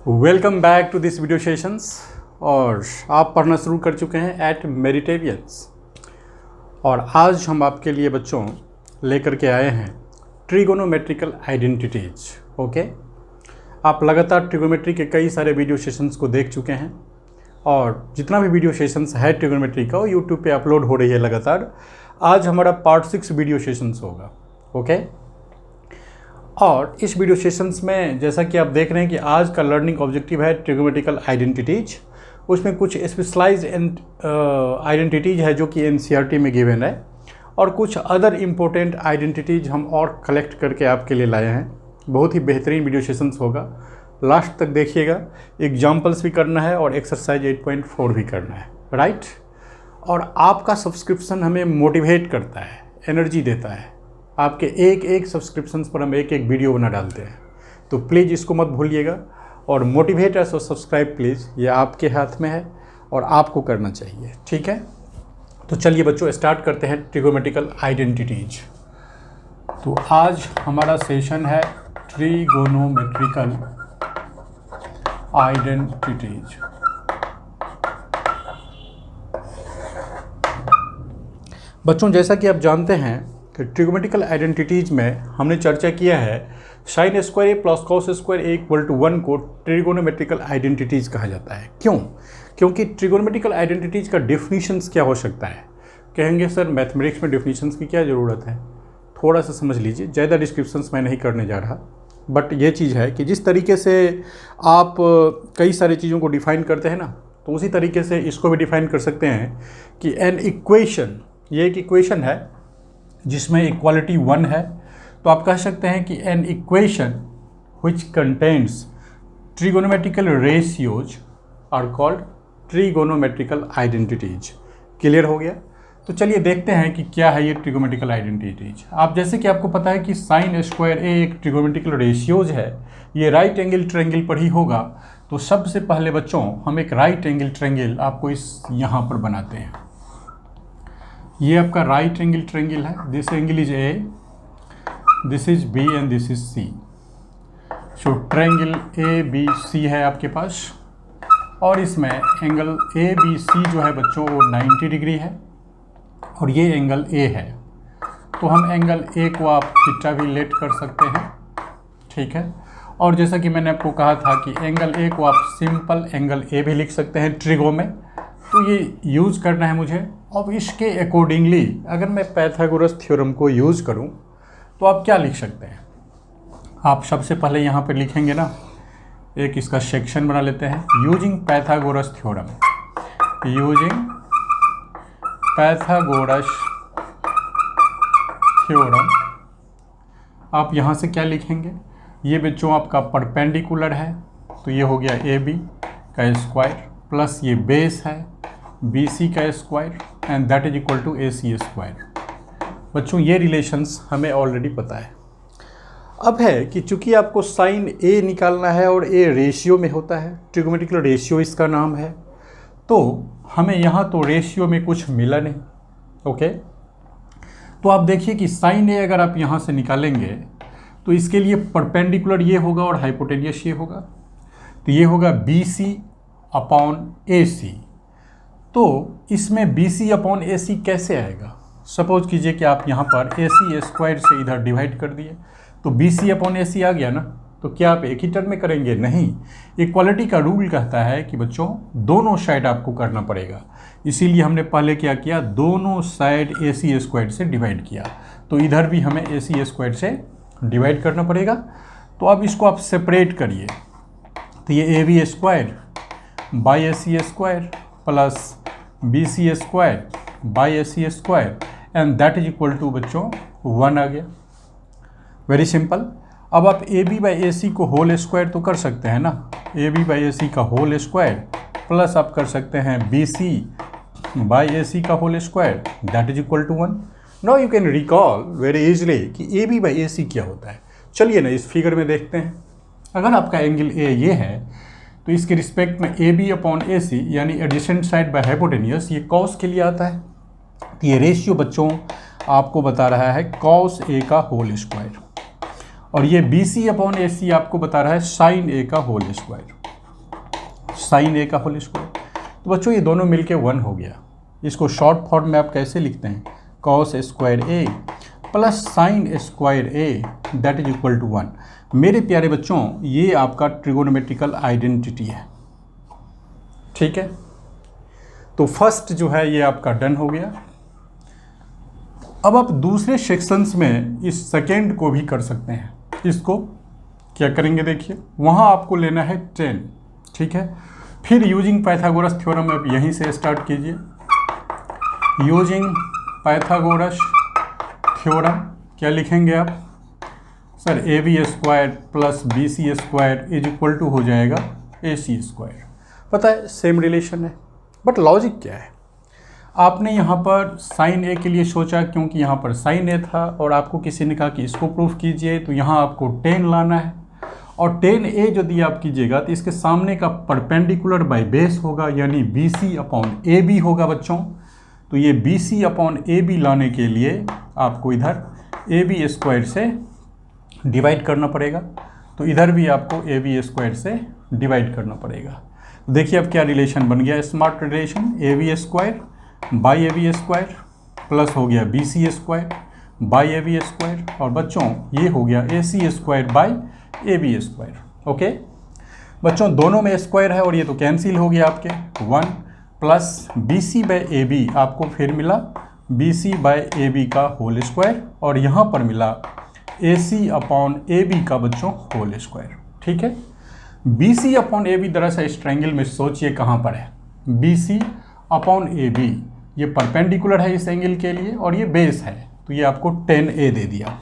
Welcome back to this video sessions. और आप पढ़ना शुरू कर चुके हैं एट मेडिटेवियंस। और आज हम आपके लिए बच्चों लेकर के आए हैं ट्रिगोनोमेट्रिकल आइडेंटिटीज। ओके, आप लगातार ट्रिगोनोमेट्री के कई सारे वीडियो सेशंस को देख चुके हैं और जितना भी वीडियो सेशंस है ट्रिगोनोमेट्री का वो यूट्यूब पे अपलोड हो रही है लगातार। आज हमारा पार्ट 6 वीडियो सेशंस होगा। ओके, और इस वीडियो सेशंस में जैसा कि आप देख रहे हैं कि आज का लर्निंग ऑब्जेक्टिव है ट्रिगोनोमेट्रिकल आइडेंटिटीज। उसमें कुछ स्पेशलाइज्ड आइडेंटिटीज है जो कि एनसीईआरटी में गिवन है और कुछ अदर इम्पोर्टेंट आइडेंटिटीज हम और कलेक्ट करके आपके लिए लाए हैं। बहुत ही बेहतरीन वीडियो सेशंस होगा, लास्ट तक देखिएगा। एग्जाम्पल्स भी करना है और एक्सरसाइज 8.4 भी करना है, राइट। और आपका सब्सक्रिप्शन हमें मोटिवेट करता है, एनर्जी देता है। आपके एक एक सब्सक्रिप्शंस पर हम एक एक वीडियो बना डालते हैं, तो प्लीज़ इसको मत भूलिएगा। और मोटिवेट अस और सब्सक्राइब प्लीज़, ये आपके हाथ में है और आपको करना चाहिए, ठीक है। तो चलिए बच्चों स्टार्ट करते हैं ट्रिगोनोमेट्रिकल आइडेंटिटीज। तो आज हमारा सेशन है ट्रिगोनोमेट्रिकल आइडेंटिटीज। बच्चों जैसा कि आप जानते हैं कि ट्रिगोनोमेट्रिकल आइडेंटिटीज में हमने चर्चा किया है sine square A plus cos square A equal to 1 को ट्रिगोनोमेट्रिकल आइडेंटिटीज कहा जाता है। क्यों? क्योंकि ट्रिगोनोमेट्रिकल आइडेंटिटीज का डेफिनेशंस क्या हो सकता है। कहेंगे सर मैथमेटिक्स में डेफिनेशंस की क्या ज़रूरत है। थोड़ा सा समझ लीजिए, ज़्यादा डिस्क्रिप्शंस मैं नहीं करने जा रहा, बट ये चीज़ है कि जिस तरीके से आप कई सारी चीज़ों को डिफ़ाइन करते हैं ना, तो उसी तरीके से इसको भी डिफ़ाइन कर सकते हैं कि एन इक्वेशन, ये एक इक्वेशन है जिसमें इक्वालिटी 1 है। तो आप कह सकते हैं कि an equation which contains trigonometrical ratios are called trigonometrical identities. Clear हो गया? तो चलिए देखते हैं कि क्या है ये ट्रिगोनोमेट्रिकल आइडेंटिटीज। आप जैसे कि आपको पता है कि साइन स्क्वायर ए एक ट्रिगोनोमेट्रिकल रेशियोज है, ये राइट एंगल ट्रायंगल पर ही होगा। तो सबसे पहले बच्चों हम एक राइट एंगल ट्रायंगल आपको इस यहाँ पर बनाते हैं। ये आपका राइट एंगल ट्रायंगल है। This angle is A, this is B and this is C. So triangle A B C है आपके पास, और इसमें एंगल ए बी सी जो है बच्चों वो 90 डिग्री है और ये एंगल ए है। तो हम एंगल ए को आप थीटा भी लेट कर सकते हैं, ठीक है। और जैसा कि मैंने आपको कहा था कि एंगल ए को आप सिंपल एंगल ए भी लिख सकते हैं ट्रिगो में। तो ये यूज़ करना है मुझे। अब इसके अकॉर्डिंगली अगर मैं पाइथागोरस थ्योरम को यूज़ करूं तो आप क्या लिख सकते हैं। आप सबसे पहले यहाँ पर लिखेंगे ना, एक इसका सेक्शन बना लेते हैं। Using Pythagoras theorem, using Pythagoras theorem, आप यहाँ से क्या लिखेंगे। ये बच्चों आपका परपेंडिकुलर है, तो ये हो गया ए बी का स्क्वायर प्लस ये बेस है बी सी का square and that is equal to A C square. बच्चों ये रिलेशंस हमें ऑलरेडी पता है। अब है कि चूंकि आपको साइन ए निकालना है और ए रेशियो में होता है, ट्रिगोनोमेट्रिकल रेशियो इसका नाम है, तो हमें यहाँ तो रेशियो में कुछ मिला नहीं। ओके, तो आप देखिए कि साइन ए अगर आप यहाँ से निकालेंगे तो इसके लिए परपेंडिकुलर ये होगा और हाइपोटेनियस ये होगा। तो ये होगा बी सी अपॉन ए सी। तो इसमें बी सी अपॉन ए सी कैसे आएगा। सपोज कीजिए कि आप यहाँ पर ए सी स्क्वायर से इधर डिवाइड कर दिए, तो बी सी अपॉन ए सी आ गया ना। तो क्या आप एक ही टर्म में करेंगे? नहीं, इक्वालिटी का रूल कहता है कि बच्चों दोनों साइड आपको करना पड़ेगा। इसीलिए हमने पहले क्या किया, दोनों साइड ए सी स्क्वायर से डिवाइड किया। तो इधर भी हमें ए सी स्क्वायर से डिवाइड करना पड़ेगा। तो अब इसको आप सेपरेट करिए, तो ये A B square by A C square plus B C square by A C square and that is equal to बच्चों 1 आ गया। Very simple. अब आप ए बी बाई ए सी को होल स्क्वायर तो कर सकते हैं ना, A B by A C का होल स्क्वायर प्लस आप कर सकते हैं B C by A C का whole square that is equal to 1। Now you can recall very easily कि ए बी बाई ए सी क्या होता है। चलिए ना इस फिगर में देखते हैं। अगर आपका एंगल ए ये है तो इसके रिस्पेक्ट में ए बी अपॉन ए सी यानी एडजेसेंट साइड बाय हाइपोटेनियस, ये कॉस के लिए आता है। तो ये रेशियो बच्चों आपको बता रहा है कॉस ए का होल स्क्वायर, और ये बी सी अपॉन ए सी आपको बता रहा है साइन ए का होल स्क्वायर। साइन ए का होल स्क्वायर। तो बच्चों ये दोनों मिलके 1 हो गया। इसको शॉर्ट फॉर्म में आप कैसे लिखते हैं, cos square A plus sine square A that is equal to 1। मेरे प्यारे बच्चों ये आपका ट्रिगोनोमेट्रिकल आइडेंटिटी है, ठीक है। तो फर्स्ट जो है ये आपका डन हो गया। अब आप दूसरे सेक्शंस में इस सेकेंड को भी कर सकते हैं। इसको क्या करेंगे देखिए, वहाँ आपको लेना है 10, ठीक है। फिर यूजिंग पाइथागोरस थ्योरम आप यहीं से स्टार्ट कीजिए। यूजिंग पाइथागोरस थ्योरम क्या लिखेंगे आप, sir A B square plus B C square is equal to हो जाएगा ए सी स्क्वायर। पता है सेम रिलेशन है, बट लॉजिक क्या है, आपने यहाँ पर साइन ए के लिए सोचा क्योंकि यहाँ पर साइन ए था और आपको किसी ने कहा कि इसको प्रूफ कीजिए, तो यहाँ आपको 10 लाना है और 10a यदि आप कीजिएगा तो इसके सामने का परपेंडिकुलर बाय बेस होगा, यानी BC अपॉन AB होगा बच्चों। तो ये BC अपॉन AB लाने के लिए आपको इधर AB स्क्वायर से डिवाइड करना पड़ेगा, तो इधर भी आपको AB स्क्वायर से डिवाइड करना पड़ेगा। देखिए अब क्या रिलेशन बन गया, smart relation, AB square by AB square plus हो गया BC square by AB square, और बच्चों ये हो गया AC square by AB square. Okay बच्चों दोनों में स्क्वायर है और ये तो कैंसिल हो गया आपके 1 प्लस BC बाई AB आपको फिर मिला BC बाई AB का होल स्क्वायर, और यहाँ पर मिला AC अपॉन AB का बच्चों होल स्क्वायर, ठीक है। BC अपॉन AB दरअसल इस ट्रायंगल में सोचिए कहाँ पर है, BC अपॉन AB ये परपेंडिकुलर है इस एंगल के लिए और ये बेस है, तो ये आपको 10a दे दिया,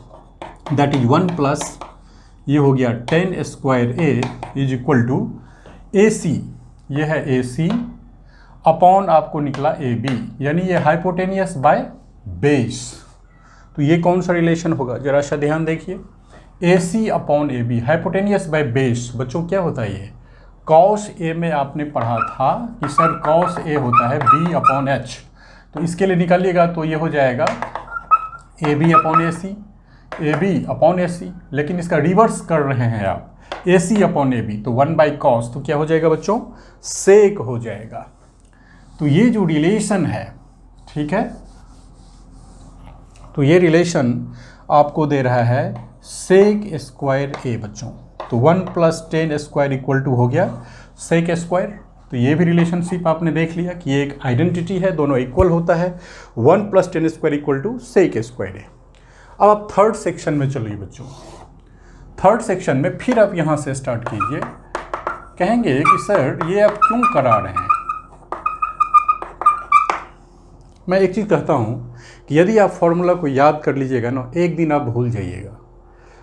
दैट इज 1 प्लस ये हो गया 10 square a is equal to AC, ये है AC अपॉन आपको निकला AB, यानी ये हाइपोटेनियस बाय बेस। तो ये कौन सा रिलेशन होगा, जरा सा ध्यान देखिए, AC upon AB hypotenuse by base. बच्चों क्या होता है ये, कॉस ए में आपने पढ़ा था कि सर कॉस ए होता है B अपॉन H, तो इसके लिए निकालिएगा तो ये हो जाएगा AB upon AC, AB upon AC, लेकिन इसका रिवर्स कर रहे हैं आप AC अपॉन AB, तो 1 बाई कॉस, तो क्या हो जाएगा बच्चों, सेक हो जाएगा। तो ये जो रिलेशन है, ठीक है, तो ये रिलेशन आपको दे रहा है सेक स्क्वायर ए बच्चों। तो 1 प्लस 10 स्क्वायर इक्वल टू हो गया सेक स्क्वायर। तो ये भी रिलेशनशिप आपने देख लिया कि ये एक आइडेंटिटी है, दोनों इक्वल होता है, 1 plus 10 square equal to sec square है। अब आप थर्ड सेक्शन में चलिए बच्चों। थर्ड सेक्शन में फिर आप यहाँ से स्टार्ट कीजिए, कहेंगे कि सर ये आप क्यों करा रहे हैं। मैं एक चीज़ कहता हूँ कि यदि आप फॉर्मूला को याद कर लीजिएगा ना, एक दिन आप भूल जाइएगा,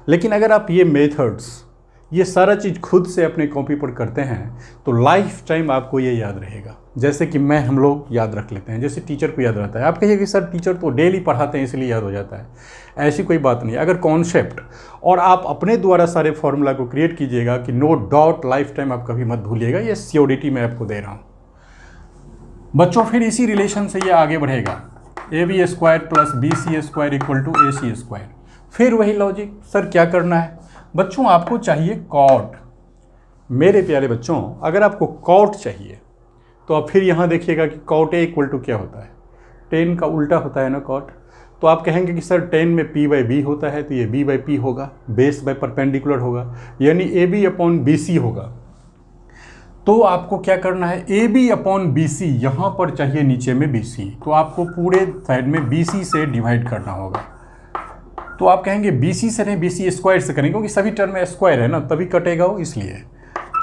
लेकिन अगर आप ये मेथड्स, ये सारा चीज़ खुद से अपने कॉपी पर करते हैं तो लाइफ टाइम आपको ये याद रहेगा। जैसे कि हम लोग याद रख लेते हैं, जैसे टीचर को याद रहता है। आप कहिए कि सर टीचर तो डेली पढ़ाते हैं इसलिए याद हो जाता है, ऐसी कोई बात नहीं। अगर कॉन्सेप्ट और आप अपने द्वारा सारे फॉर्मूला को क्रिएट कीजिएगा कि नो डाउट लाइफ टाइम आप कभी मत भूलिएगा, ये श्योरिटी मैं आपको दे रहा हूँ बच्चों। फिर इसी रिलेशन से ये आगे बढ़ेगा, AB square plus BC square equal to AC square. फिर वही लॉजिक, सर क्या करना है बच्चों, आपको चाहिए कॉट। मेरे प्यारे बच्चों अगर आपको कॉट चाहिए तो आप फिर यहाँ देखिएगा कि कॉट ए इक्वल टू क्या होता है, 10 का उल्टा होता है ना कॉट। तो आप कहेंगे कि सर 10 में P बाई B होता है, तो ये B बाई P होगा, बेस बाई परपेंडिकुलर होगा, यानी AB अपॉन BC होगा। तो आपको क्या करना है, AB अपॉन BC, यहाँ पर चाहिए नीचे में BC, तो आपको पूरे साइड में BC से डिवाइड करना होगा। तो आप कहेंगे BC से नहीं, BC स्क्वायर से करेंगे, क्योंकि सभी टर्म में स्क्वायर है ना, तभी कटेगा वो, इसलिए।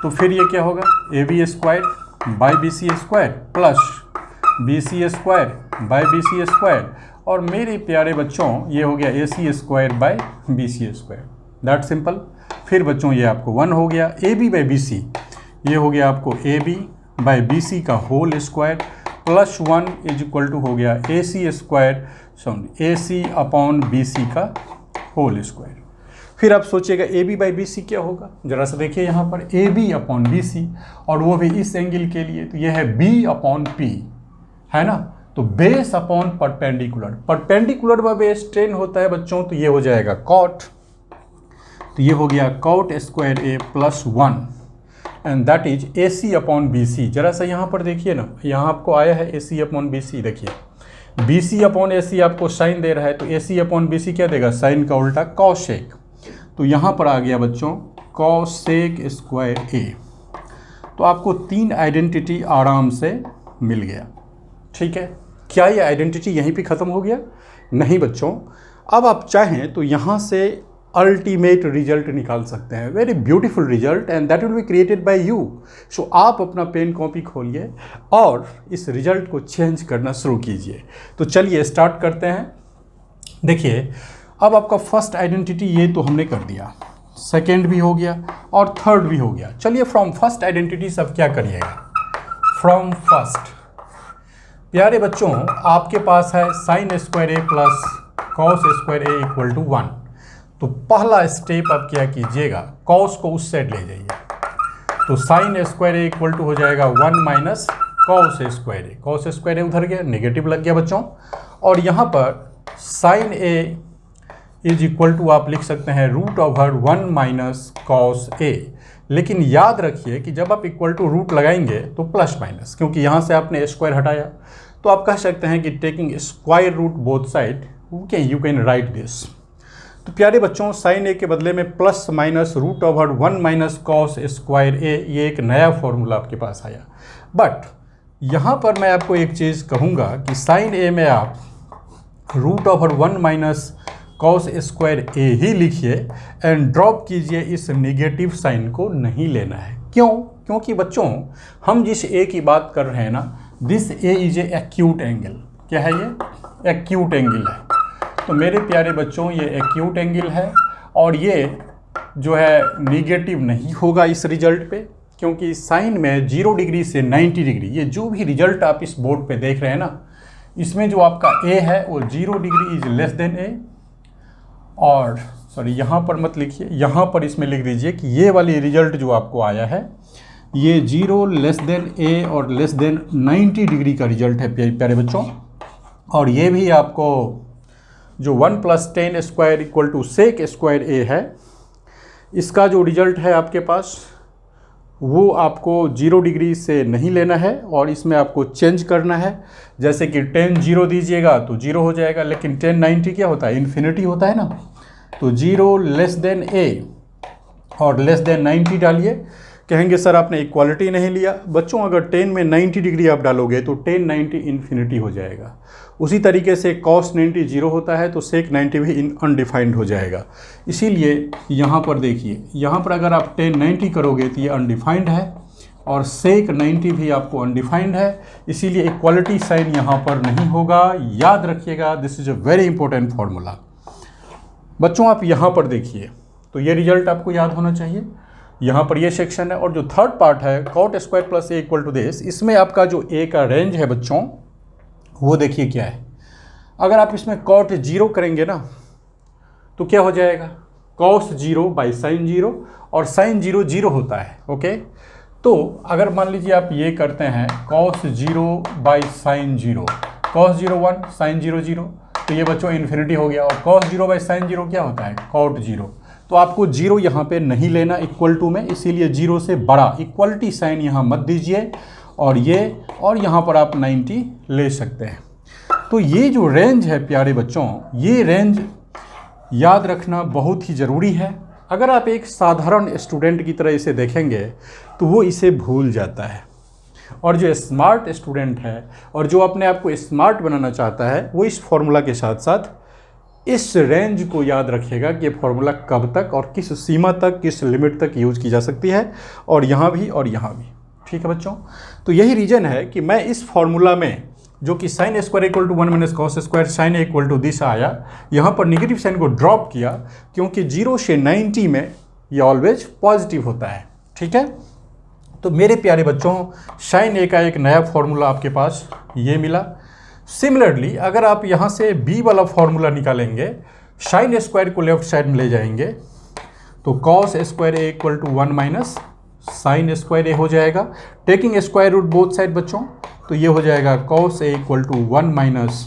तो फिर ये क्या होगा, AB square by BC square plus BC square by BC square, और मेरे प्यारे बच्चों ये हो गया AC square by BC square, that simple. फिर बच्चों ये आपको 1 हो गया AB बाई BC, ये हो गया आपको AB बाई BC का whole square plus 1 is equal to हो गया AC square AC upon BC का होल स्क्वायर। फिर आप सोचिएगा AB बाई BC क्या होगा, जरा सा देखिए यहाँ पर AB अपॉन BC, और वो भी इस एंगल के लिए, तो यह है B अपॉन P, है ना। तो base upon perpendicular, perpendicular by base 10 होता है बच्चों, तो ये हो जाएगा कॉट। तो ये हो गया cot square A plus 1, and that is AC upon BC। जरा सा यहाँ पर देखिए ना, यहाँ आपको आया है AC अपॉन BC। देखिए BC अपॉन AC आपको साइन दे रहा है, तो AC अपॉन BC क्या देगा, साइन का उल्टा कॉसेक। तो यहाँ पर आ गया बच्चों कॉसेक स्क्वायर A। तो आपको 3 आइडेंटिटी आराम से मिल गया। ठीक है, क्या ये आइडेंटिटी यहीं पे ख़त्म हो गया? नहीं बच्चों, अब आप चाहें तो यहाँ से अल्टीमेट रिजल्ट निकाल सकते हैं, very beautiful result, and that will be created by you. So आप अपना पेन कॉपी खोलिए और इस रिजल्ट को चेंज करना शुरू कीजिए। तो चलिए स्टार्ट करते हैं। देखिए अब आपका फर्स्ट आइडेंटिटी ये तो हमने कर दिया, सेकेंड भी हो गया और थर्ड भी हो गया। चलिए फ्रॉम फर्स्ट आइडेंटिटी सब क्या करिएगा, फ्रॉम फर्स्ट प्यारे बच्चों आपके पास है sine square A plus cos square A equal to 1। तो पहला स्टेप आप क्या कीजिएगा, कॉस को उस साइड ले जाइए, तो sine square A equal to हो जाएगा 1 minus cos square A। Cos square A उधर गया, नेगेटिव लग गया बच्चों। और यहाँ पर sine A is equal to आप लिख सकते हैं root over 1 minus cos A। लेकिन याद रखिए कि जब आप इक्वल टू रूट लगाएंगे तो प्लस माइनस, क्योंकि यहाँ से आपने स्क्वायर हटाया, तो आप कह सकते हैं कि taking square root both side you can write this. तो प्यारे बच्चों साइन A के बदले में plus minus root over 1 minus cos square A, ये एक नया फॉर्मूला आपके पास आया। बट यहाँ पर मैं आपको एक चीज़ कहूँगा कि साइन A में आप root over 1 minus cos square A ही लिखिए एंड ड्रॉप कीजिए, इस नेगेटिव साइन को नहीं लेना है। क्यों? क्योंकि बच्चों हम जिस A की बात कर रहे हैं ना, this A is an acute angle. क्या है ये? एक्यूट एंगल है। तो मेरे प्यारे बच्चों ये एक्यूट एंगल है और ये जो है निगेटिव नहीं होगा इस रिजल्ट पे, क्योंकि साइन में 0 डिग्री से 90 डिग्री, ये जो भी रिजल्ट आप इस बोर्ड पे देख रहे हैं ना, इसमें जो आपका A है वो 0 degree is less than A। और सॉरी यहाँ पर मत लिखिए, यहाँ पर इसमें लिख दीजिए कि ये वाली रिजल्ट जो आपको आया है ये 0 लेस देन A और लेस देन 90 डिग्री का रिजल्ट है प्यारे बच्चों। और ये भी आपको जो 1 + 10 square equal to sec square A है, इसका जो रिजल्ट है आपके पास वो आपको 0 डिग्री से नहीं लेना है और इसमें आपको चेंज करना है। जैसे कि 10 0 दीजिएगा तो 0 हो जाएगा, लेकिन 10 90 क्या होता है, इन्फिनिटी होता है ना। तो 0 लेस देन A और लेस देन 90 डालिए। कहेंगे सर आपने इक्वालिटी नहीं लिया। बच्चों अगर 10 में 90 डिग्री आप डालोगे तो 10 90 इन्फिनिटी हो जाएगा। उसी तरीके से cos 90 0 होता है तो sec 90 भी अनडिफाइंड हो जाएगा। इसीलिए यहाँ पर देखिए, यहाँ पर अगर आप 10 90 करोगे तो ये अनडिफाइंड है और sec 90 भी आपको अनडिफाइंड है, इसीलिए इक्वालिटी साइन यहाँ पर नहीं होगा। याद रखिएगा, this is a very important formula. बच्चों आप यहाँ पर देखिए, तो ये रिजल्ट आपको याद होना चाहिए। यहाँ पर ये सेक्शन है और जो थर्ड पार्ट है cot square plus A equal to this, इसमें आपका जो A का रेंज है बच्चों वो देखिए क्या है। अगर आप इसमें cot 0 करेंगे ना तो क्या हो जाएगा, cos 0 बाई साइन 0, और साइन 0 0 होता है। ओके, तो अगर मान लीजिए आप ये करते हैं cos 0 by sine 0, cos 0 1 sine 0 0, तो ये बच्चों इन्फिनिटी हो गया। और cos 0 बाई साइन 0 क्या होता है, cot 0। तो आपको 0 यहाँ पे नहीं लेना इक्वल टू में, इसीलिए 0 से बड़ा इक्वलिटी साइन यहाँ मत दीजिए और यहाँ पर आप 90 ले सकते हैं। तो ये जो रेंज है प्यारे बच्चों, ये रेंज याद रखना बहुत ही ज़रूरी है। अगर आप एक साधारण स्टूडेंट की तरह इसे देखेंगे तो वो इसे भूल जाता है, और जो स्मार्ट स्टूडेंट है और जो अपने आप को स्मार्ट बनाना चाहता है वो इस फॉर्मूला के साथ साथ इस रेंज को याद रखिएगा कि ये फॉर्मूला कब तक और किस सीमा तक, किस लिमिट तक यूज की जा सकती है, और यहाँ भी और यहाँ भी। ठीक है बच्चों, तो यही रीज़न है कि मैं इस फॉर्मूला में जो कि sine square equal to 1 minus cos square sine A equal to this आया, यहाँ पर निगेटिव साइन को ड्रॉप किया, क्योंकि 0 से 90 में ये ऑलवेज पॉजिटिव होता है। ठीक है, तो मेरे प्यारे बच्चों साइन A का एक नया फॉर्मूला आपके पास ये मिला। सिमिलरली अगर आप यहाँ से B वाला फॉर्मूला निकालेंगे, साइन स्क्वायर को लेफ्ट साइड में ले जाएंगे तो cos square A equal to 1 minus sine square A हो जाएगा। Taking square root both side बच्चों, तो ये हो जाएगा cos A equal to 1 minus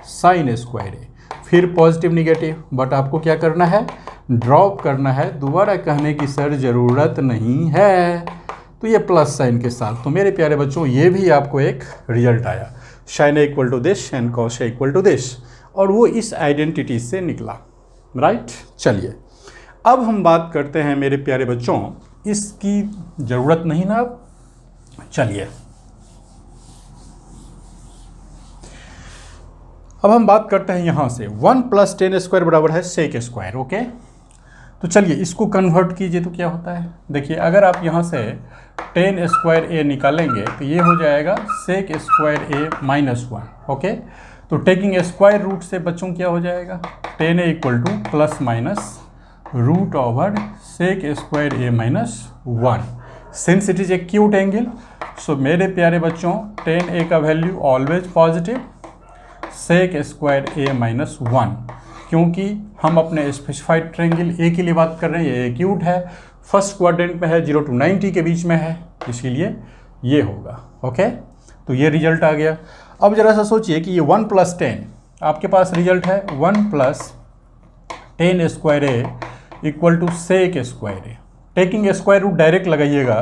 sine square A। फिर पॉजिटिव निगेटिव, बट आपको क्या करना है, ड्रॉप करना है। दोबारा कहने की सर ज़रूरत नहीं है। तो ये प्लस साइन के साथ। तो मेरे प्यारे बच्चों ये भी आपको एक रिजल्ट आया, sine A equal to this and cos A equal to this, और वो इस आइडेंटिटी से निकला, राइट। चलिए अब हम बात करते हैं मेरे प्यारे बच्चों, इसकी ज़रूरत नहीं ना अब, चलिए अब हम बात करते हैं यहाँ से 1 + 10 स्क्वायर बराबर है सेक स्क्वायर, ओके। तो चलिए इसको कन्वर्ट कीजिए तो क्या होता है, देखिए अगर आप यहाँ से 10 स्क्वायर ए निकालेंगे तो ये हो जाएगा सेक स्क्वायर ए -1, ओके। तो टेकिंग स्क्वायर रूट से बच्चों क्या हो जाएगा, 10 A equal to plus minus root over sec square A -1, since it is an acute angle. So मेरे प्यारे बच्चों 10 ए का value always positive, sec square A -1, क्योंकि हम अपने स्पेसिफाइड ट्रायंगल ए के लिए बात कर रहे हैं, ये एक्यूट है, फर्स्ट क्वाड्रेंट में है, 0 to 90 के बीच में है, इसीलिए ये होगा, ओके। तो ये रिजल्ट आ गया। अब जरा सा सोचिए कि ये 1 + 10 आपके पास रिजल्ट है 1 + 10 square A equal to sec square A, taking square root direct लगाइएगा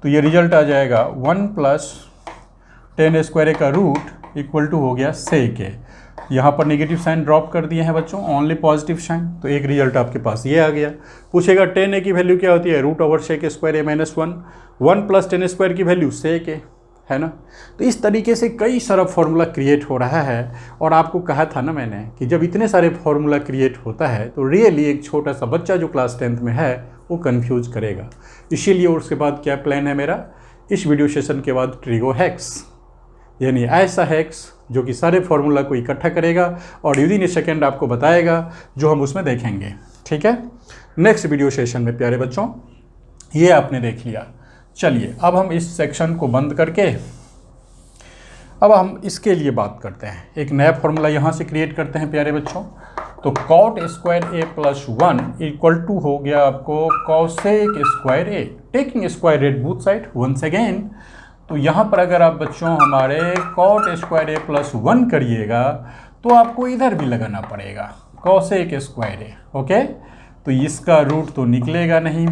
तो ये रिजल्ट आ जाएगा 1 + 10 स्क्वायर ए का रूट इक्वल टू हो गया सेक ए। यहाँ पर नेगेटिव साइन ड्रॉप कर दिए हैं बच्चों, ओनली पॉजिटिव साइन, तो एक रिजल्ट आपके पास ये आ गया। पूछेगा 10 ए की वैल्यू क्या होती है, root over sec square A -1, 1 + 10 square की वैल्यू सेक ए, है ना। तो इस तरीके से कई सारा फॉर्मूला क्रिएट हो रहा है, और आपको कहा था ना मैंने कि जब इतने सारे फॉर्मूला क्रिएट होता है तो रियली एक छोटा सा बच्चा जो क्लास 10th में है वो कंफ्यूज करेगा। इसीलिए उसके बाद क्या प्लान है मेरा, इस वीडियो सेशन के बाद ट्रिगो हैक्स, यानी ऐसा हैक्स जो कि सारे फॉर्मूला को इकट्ठा करेगा और विदिन ए सेकेंड आपको बताएगा, जो हम उसमें देखेंगे, ठीक है। नेक्स्ट वीडियो सेशन में प्यारे बच्चों ये आपने देख लिया। चलिए अब हम इस सेक्शन को बंद करके अब हम इसके लिए बात करते हैं, एक नया फॉर्मूला यहाँ से क्रिएट करते हैं प्यारे बच्चों। तो cot square A +1 equal to हो गया आपको cosec square A, taking square at both side once again. तो यहाँ पर अगर आप बच्चों हमारे कॉट स्क्वायर ए +1 करिएगा तो आपको इधर भी लगाना पड़ेगा कॉसेक स्क्वायर ए, ओके। तो इसका रूट तो निकलेगा नहीं,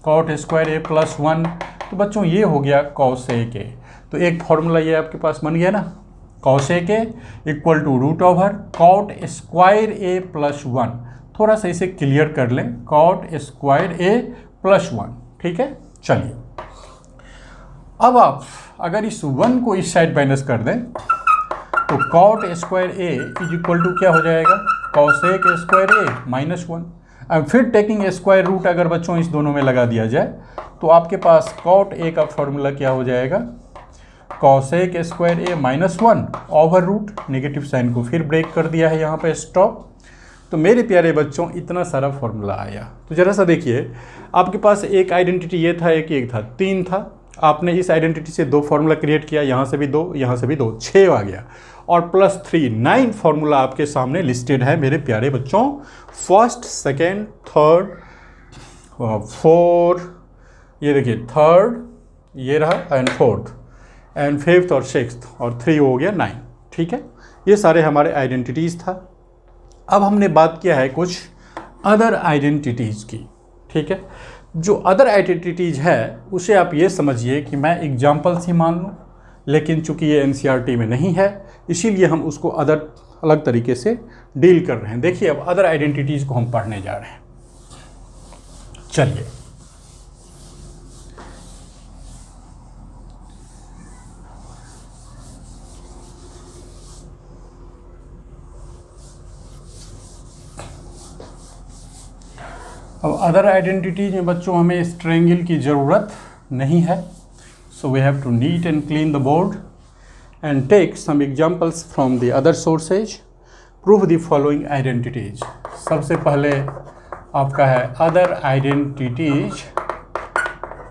कॉट स्क्वायर ए +1, तो बच्चों ये हो गया कॉसेक ए। तो एक फॉर्मूला ये आपके पास बन गया ना, cosec A equal to root over cot square A +1। थोड़ा सा इसे क्लियर कर लें, कॉट स्क्वायर ए +1, ठीक है। चलिए अब आप अगर इस 1 को इस साइड माइनस कर दें तो cot square A is equal to क्या हो जाएगा, कॉसेक स्क्वायर ए -1। अब फिर टेकिंग स्क्वायर रूट अगर बच्चों इस दोनों में लगा दिया जाए तो आपके पास कॉट ए का फॉर्मूला क्या हो जाएगा, cosec square A -1 over root, negative sign को फिर ब्रेक कर दिया है यहाँ पे स्टॉप। तो मेरे प्यारे बच्चों इतना सारा फॉर्मूला आया। तो जरा सा देखिए, आपके पास एक आइडेंटिटी ये था, एक था, 3 था, आपने इस आइडेंटिटी से 2 फार्मूला क्रिएट किया, यहाँ से भी 2, यहाँ से भी 2, 6 आ गया, और +3 9 फार्मूला आपके सामने लिस्टेड है मेरे प्यारे बच्चों। फर्स्ट, सेकेंड, थर्ड, 4, ये देखिए थर्ड, ये रहा, एंड फोर्थ, एंड फिफ्थ और सिक्स्थ, और 3 हो गया 9, ठीक है। ये सारे हमारे आइडेंटिटीज़ था। अब हमने बात किया है कुछ अदर आइडेंटिटीज़ की, ठीक है। जो अदर आइडेंटिटीज़ है उसे आप ये समझिए कि मैं एग्जाम्पल्स ही मान लूँ, लेकिन चूंकि ये NCERT में नहीं है इसीलिए हम उसको अलग तरीके से डील कर रहे हैं। देखिए अब अदर आइडेंटिटीज़ को हम पढ़ने जा रहे हैं। चलिए अब अदर आइडेंटिटीज में बच्चों हमें इस ट्रायंगल की ज़रूरत नहीं है, so we have to neat and clean the board and take some examples from the other sources, prove the following identities. सबसे पहले आपका है अदर आइडेंटिटीज,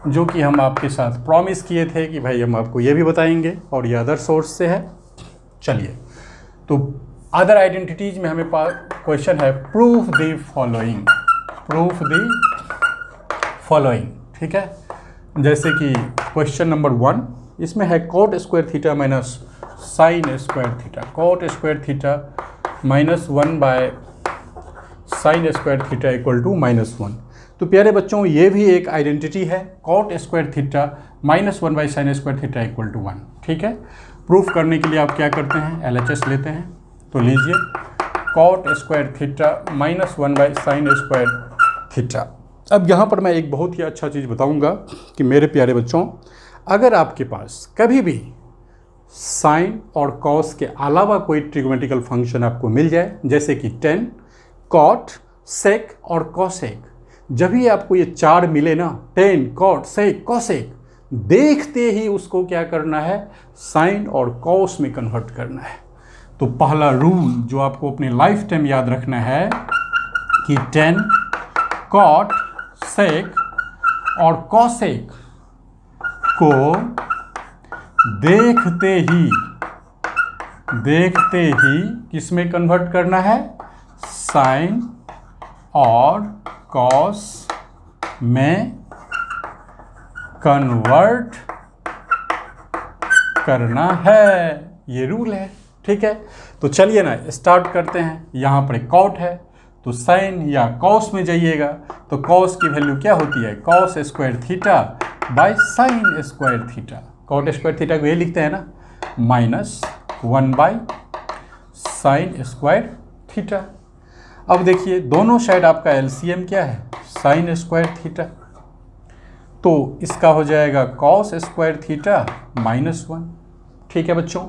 जो कि हम आपके साथ प्रॉमिस किए थे कि भाई हम आपको ये भी बताएंगे, और ये अदर सोर्स से है। चलिए तो अदर आइडेंटिटीज में हमें क्वेश्चन है proof the following, proof the following, ठीक है। जैसे कि क्वेश्चन नंबर 1 इसमें है cot square theta minus sine square theta, cot square theta -1 by sine square theta equal to -1। तो प्यारे बच्चों ये भी एक आइडेंटिटी है, cot square theta minus 1 by sine square theta equal to 1। ठीक है, प्रूफ करने के लिए आप क्या करते हैं, LHS लेते हैं। तो लीजिए cot square theta minus 1 by sine square theta. अब यहाँ पर मैं एक बहुत ही अच्छा चीज़ बताऊँगा कि मेरे प्यारे बच्चों, अगर आपके पास कभी भी साइन और कॉस के अलावा कोई ट्रिग्नोमेट्रिकल फंक्शन आपको मिल जाए, जैसे कि टेन, कॉट, सेक और कॉसेक, जब भी आपको ये चार मिले ना, टेन, कॉट, सेक, कॉसेक, देखते ही उसको क्या करना है, साइन और कॉस में कन्वर्ट करना है। तो पहला रूल जो आपको अपने लाइफ टाइम याद रखना है कि टेन, कॉट, सेक और कॉसेक को देखते ही किस में कन्वर्ट करना है, साइन और कॉस में कन्वर्ट करना है। ये रूल है। ठीक है, तो चलिए ना स्टार्ट करते हैं। यहाँ पर एक कॉट है तो साइन या कॉस में जाइएगा, तो कॉस की वैल्यू क्या होती है, cos square theta by sine square theta. Cot square theta को ये लिखते हैं ना, minus 1 by sine square theta. अब देखिए दोनों साइड आपका एलसीएम क्या है, साइन स्क्वायर थीटा, तो इसका हो जाएगा कॉस स्क्वायर थीटा माइनस 1। ठीक है बच्चों,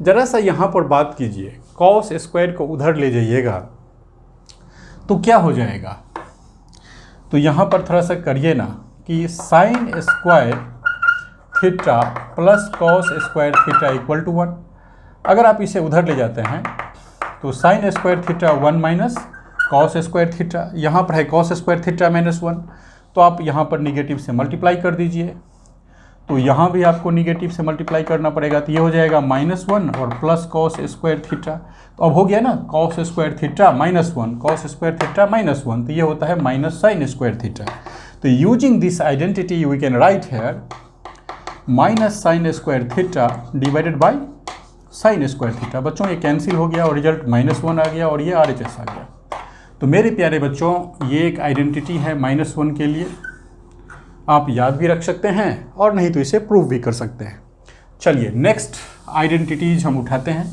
जरा सा यहाँ पर बात कीजिए, कॉस स्क्वायर को उधर ले जाइएगा तो क्या हो जाएगा, तो यहाँ पर थोड़ा सा करिए ना कि sine square theta plus cos square theta equal to 1। अगर आप इसे उधर ले जाते हैं तो sine square theta 1 minus cos square theta, यहाँ पर है कॉस स्क्वायर थीटा माइनस 1, तो आप यहाँ पर निगेटिव से मल्टीप्लाई कर दीजिए, तो यहाँ भी आपको निगेटिव से मल्टीप्लाई करना पड़ेगा, तो ये हो जाएगा -1 और प्लस कॉस स्क्वायर थीटा। तो अब हो गया ना cos square theta -1, cos square theta -1, तो ये होता है माइनस साइन स्क्वायर थीटा। तो using this identity we can write here minus sine square theta divided by sine square theta. बच्चों ये कैंसिल हो गया और रिजल्ट -1 आ गया और ये RHS आ गया। तो मेरे प्यारे बच्चों ये एक आइडेंटिटी है -1 के लिए, आप याद भी रख सकते हैं और नहीं तो इसे प्रूव भी कर सकते हैं। चलिए नेक्स्ट आइडेंटिटीज हम उठाते हैं।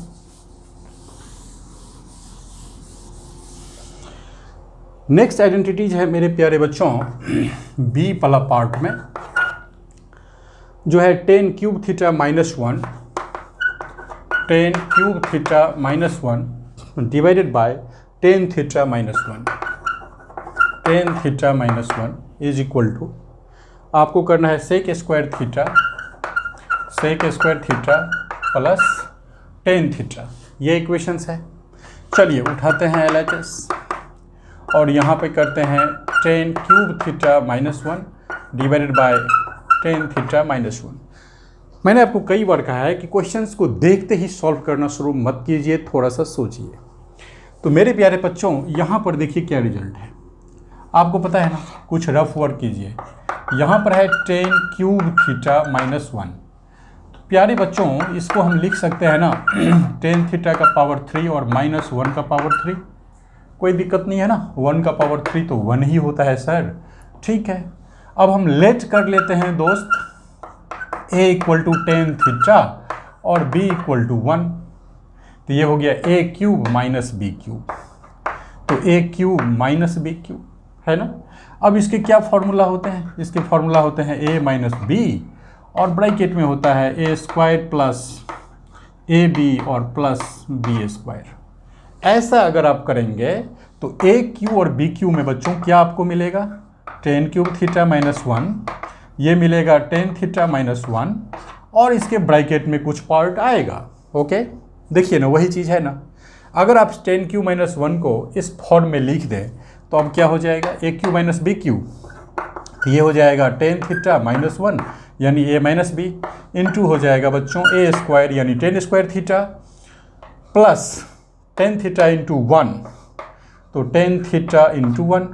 नेक्स्ट आइडेंटिटीज है मेरे प्यारे बच्चों बी वाला पार्ट में, जो है tan cube theta -1, tan cube theta -1 divided by tan theta -1, tan theta -1 is equal to, आपको करना है sec square theta plus tan theta. ये इक्वेशंस है। चलिए उठाते हैं LHS और यहाँ पे करते हैं ten cube theta -1 divided by tan theta -1। मैंने आपको कई बार कहा है कि क्वेश्चंस को देखते ही सॉल्व करना शुरू मत कीजिए, थोड़ा सा सोचिए। तो मेरे प्यारे बच्चों यहाँ पर देखिए क्या रिजल्ट है, आपको पता है ना, कुछ रफ वर्क कीजिए। यहाँ पर है टेन क्यूब थीटा -1, तो प्यारे बच्चों इसको हम लिख सकते हैं ना टेन थीटा का पावर 3 और -1 का पावर 3, कोई दिक्कत नहीं है ना, 1 का पावर 3 तो 1 ही होता है सर। ठीक है, अब हम लेट कर लेते हैं दोस्त a equal to tan theta और b इक्वल टू 1, तो ये हो गया a cube minus B cube, तो a cube minus B cube है ना। अब इसके क्या फॉर्मूला होते हैं, इसके फॉर्मूला होते हैं a माइनस बी और ब्रैकेट में होता है a square plus A B और प्लस बी स्क्वायर। ऐसा अगर आप करेंगे तो a क्यू और b क्यू में बच्चों क्या आपको मिलेगा, टेन क्यूब थीटा -1, ये मिलेगा टेन थीटा -1 और इसके ब्रैकेट में कुछ पार्ट आएगा। ओके, देखिए ना वही चीज़ है ना, अगर आप टेन क्यू -1 को इस फॉर्म में लिख दें तो अब क्या हो जाएगा, ए क्यू माइनस बी क्यू, तो ये हो जाएगा टेन थीटा -1 यानी a माइनस बी इंटू हो जाएगा बच्चों a स्क्वायर यानी ten square theta plus tan theta into 1, तो टेन थीटा इंटू 1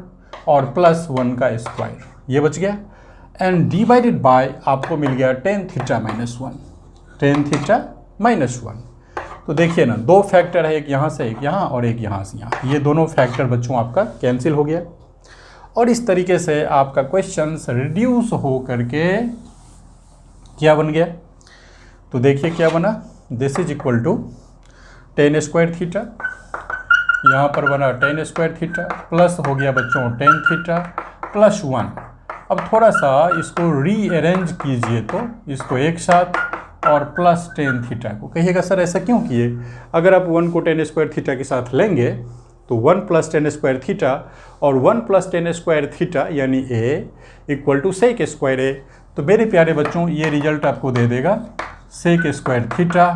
और प्लस 1 का स्क्वायर, ये बच गया, एंड डिवाइडेड बाय आपको मिल गया टेन थीटा -1, टेन थीटा -1। तो देखिए ना दो फैक्टर है, एक यहाँ से एक यहाँ और एक यहाँ से यहाँ, ये दोनों फैक्टर बच्चों आपका कैंसिल हो गया। और इस तरीके से आपका क्वेश्चन रिड्यूस हो करके क्या बन गया। तो देखिए क्या बना, this is equal to tan square theta, यहाँ पर बना टेन स्क्वायर थीटा प्लस हो गया बच्चों टेन थीटा प्लस 1। अब थोड़ा सा इसको रीअरेंज कीजिए तो इसको एक साथ और प्लस टेन थीटा को कहिएगा सर ऐसा क्यों किए। अगर आप 1 को टेन स्क्वायर थीटा के साथ लेंगे तो 1 प्लस टेन स्क्वायर थीटा और 1 प्लस टेन स्क्वायर थीटा यानी A equal to sec square ए। तो मेरे प्यारे बच्चों ये रिजल्ट आपको दे देगा सेक स्क्वायर थीटा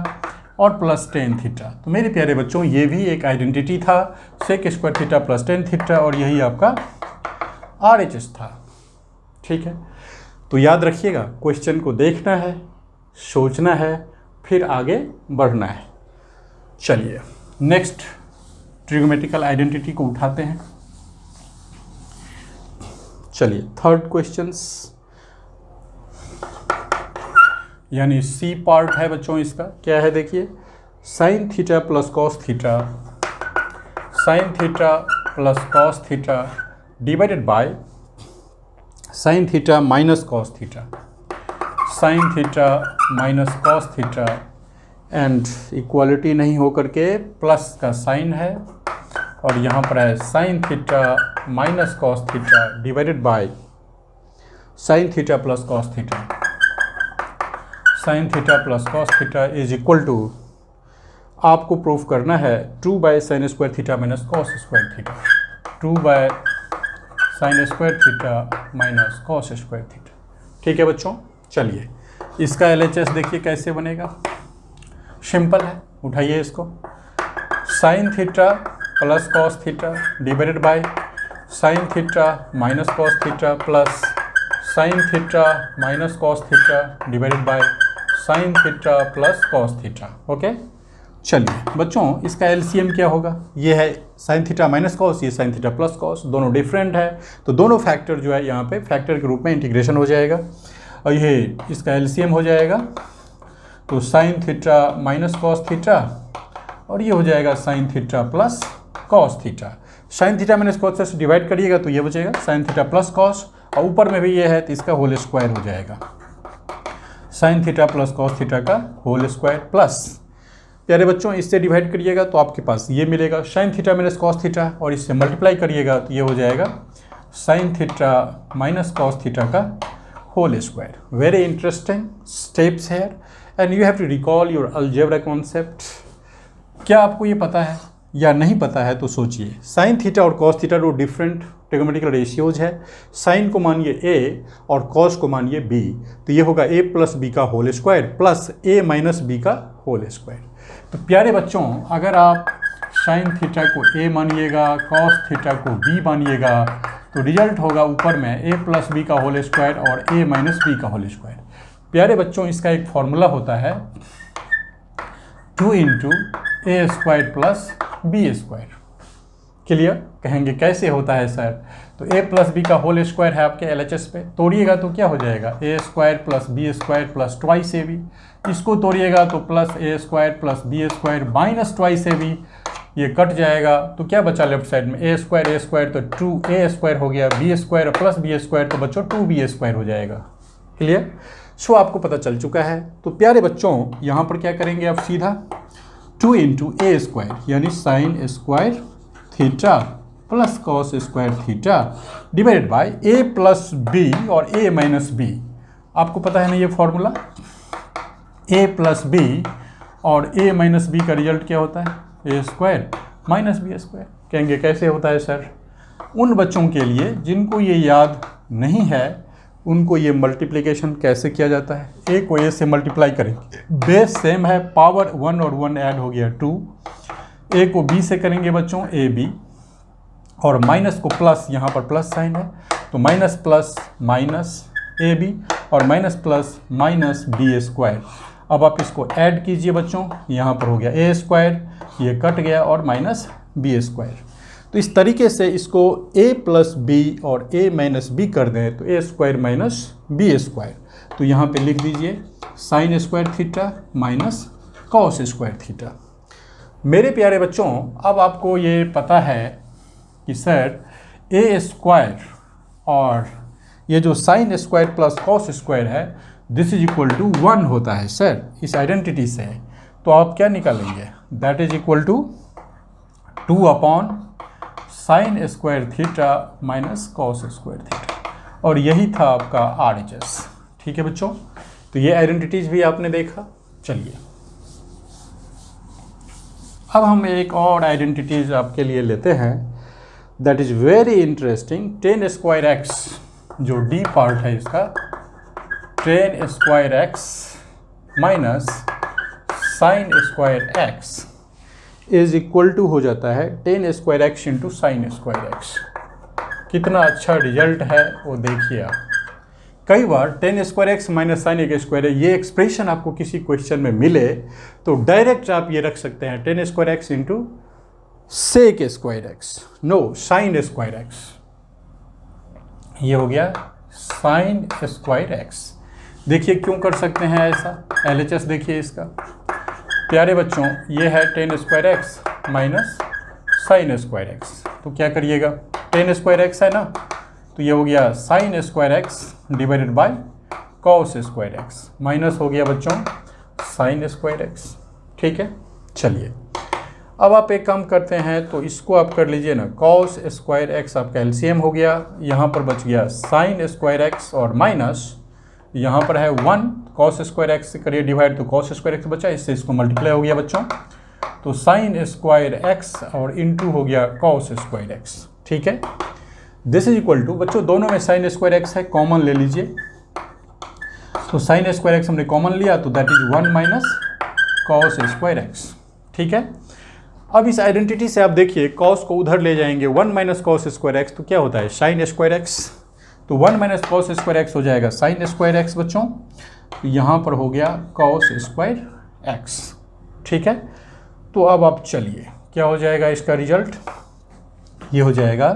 और प्लस टेन थीटा। तो मेरे प्यारे बच्चों ये भी एक आइडेंटिटी था, sec square theta plus tan theta, और यही आपका RHS था। ठीक है, तो याद रखिएगा क्वेश्चन को देखना है, सोचना है, फिर आगे बढ़ना है। चलिए नेक्स्ट ट्रिगोमेट्रिकल आइडेंटिटी को उठाते हैं। चलिए थर्ड क्वेश्चंस यानी सी पार्ट है बच्चों, इसका क्या है देखिए, sign theta plus cos theta, sine theta plus cos theta divided by sine theta minus cos theta, sine theta minus cos theta and equality नहीं हो करके प्लस का साइन है और यहाँ पर है sine theta minus cos theta divided by sine theta plus cos theta, sine theta plus cos theta is equal to, आपको प्रूफ करना है 2 by sine square theta minus cos square theta, 2 by sine square theta minus cos square theta. ठीक है बच्चों, चलिए इसका LHS देखिए कैसे बनेगा, सिंपल है, उठाइए इसको, sign theta plus cos theta divided by sine theta minus cos theta plus sign theta minus cos theta divided by sine theta plus cos theta. Okay, चलिए बच्चों इसका LCM क्या होगा, ये है साइन थीटा माइनस कॉस, ये sign theta plus cos, दोनों different है तो दोनों फैक्टर जो है यहाँ पे फैक्टर के रूप में इंटीग्रेशन हो जाएगा और ये इसका LCM हो जाएगा तो sign theta minus cos theta और ये हो जाएगा sine theta plus cos theta. Sine theta minus cos से डिवाइड करिएगा तो ये बचेगा साइन थीटा प्लस कॉस और ऊपर में भी ये है तो इसका होल स्क्वायर हो जाएगा, sine theta plus cos theta का होल स्क्वायर प्लस, प्यारे बच्चों इससे डिवाइड करिएगा तो आपके पास ये मिलेगा sine theta minus cos theta और इससे मल्टीप्लाई करिएगा तो ये हो जाएगा sine theta minus cos theta का whole square. Very interesting steps here and you have to recall your algebra concept. क्या आपको ये पता है या नहीं पता है तो सोचिए, साइन थीटा और कॉस थीटा दो डिफरेंट ट्रिगोनोमेट्रिकल रेशियोज है, साइन को मानिए a और कॉस को मानिए b, तो ये होगा a प्लस बी का whole square plus a minus B का होल स्क्वायर। तो प्यारे बच्चों अगर आप साइन थीटा को a मानिएगा, कॉस थीटा को b मानिएगा तो रिजल्ट होगा ऊपर में a प्लस बी का होल स्क्वायर और a माइनस बी का होल स्क्वायर। प्यारे बच्चों इसका एक फॉर्मूला होता है 2 into A square plus B square. Clear, कहेंगे कैसे होता है सर, तो a प्लस बी का होल स्क्वायर है आपके LHS पे, तोड़िएगा तो क्या हो जाएगा a square plus B square plus twice A B, इसको तोड़िएगा तो plus a square plus B square minus twice A B, ये कट जाएगा तो क्या बचा लेफ्ट साइड में a स्क्वायर तो 2a स्क्वायर हो गया, b square plus B square तो बच्चों 2b स्क्वायर हो जाएगा। क्लियर, सो आपको पता चल चुका है। तो प्यारे बच्चों यहाँ पर क्या करेंगे आप सीधा 2 इंटू ए स्क्वायर यानी sine square theta plus cos square theta divided by a plus B और a माइनस बी। आपको पता है ना ये फॉर्मूला, a प्लस बी और a माइनस बी का रिजल्ट क्या होता है, a square minus B square. कहेंगे कैसे होता है सर, उन बच्चों के लिए जिनको ये याद नहीं है उनको ये मल्टीप्लिकेशन कैसे किया जाता है, a को a से मल्टीप्लाई करेंगे, बेस सेम है, पावर 1 और 1 ऐड हो गया 2, a को b से करेंगे बच्चों ए बी और माइनस को प्लस, यहाँ पर प्लस साइन है तो minus plus minus a B और minus plus minus B square. अब आप इसको ऐड कीजिए बच्चों, यहाँ पर हो गया ए स्क्वायर, ये कट गया और माइनस बी स्क्वायर। तो इस तरीके से इसको a प्लस बी और a माइनस बी कर दें तो a square minus B square, तो यहाँ पे लिख दीजिए sine square theta minus cos square theta. मेरे प्यारे बच्चों अब आपको ये पता है कि सर a स्क्वायर और ये जो sine square plus cos square है दिस इज इक्वल टू 1 होता है सर इस आइडेंटिटी से। तो आप क्या निकालेंगे, that is equal to 2 upon sine square theta minus cos square theta, और यही था आपका RHS। ठीक है बच्चों, तो ये आइडेंटिटीज भी आपने देखा। चलिए अब हम एक और आइडेंटिटीज आपके लिए लेते हैं, that is very interesting. Tan square x, जो डी पार्ट है इसका, tan square x minus sine square x is equal to हो जाता है tan square x into sine square x. कितना अच्छा रिजल्ट है वो देखिए आप। कई बार tan square x minus sine एक स्क्वायर है, ये एक्सप्रेशन आपको किसी क्वेश्चन में मिले तो डायरेक्ट आप ये रख सकते हैं tan square x into sec square x, no sine square x. ये हो गया साइन स्क्वायर एक्स। देखिए क्यों कर सकते हैं ऐसा, LHS देखिए इसका प्यारे बच्चों, ये है tan square x minus sine square x. तो क्या करिएगा, टेन स्क्वायर एक्स है ना, तो ये हो गया sign square x divided by cos square x, minus हो गया बच्चों साइन स्क्वायर एक्स। ठीक है, चलिए अब आप एक काम करते हैं, तो इसको आप कर लीजिए ना, कॉस स्क्वायर एक्स आपका LCM हो गया, यहाँ पर बच गया साइन स्क्वायर एक्स और माइनस यहाँ पर है 1, कॉस स्क्वायर एक्स से करिए डिवाइड, तो कॉस स्क्वायर एक्स बचा, इससे इसको मल्टीप्लाई हो गया बच्चों, तो साइन स्क्वायर एक्स और इंटू हो गया कॉस स्क्वायर एक्स। ठीक है, दिस इज इक्वल टू बच्चों दोनों में साइन स्क्वायर एक्स है, कॉमन ले लीजिए, तो साइन स्क्वायर एक्स हमने कॉमन लिया तो that is 1 minus cos square x. ठीक है, अब इस आइडेंटिटी से आप देखिए कॉस को उधर ले जाएंगे, 1 माइनस कॉस स्क्वायर एक्स, तो क्या होता है साइन स्क्वायर एक्स, तो 1 माइनस कॉस स्क्वायर एक्स हो जाएगा साइन स्क्वायर एक्स बच्चों, तो यहाँ पर हो गया कॉस स्क्वायर एक्स। ठीक है, तो अब आप चलिए क्या हो जाएगा इसका रिजल्ट, ये हो जाएगा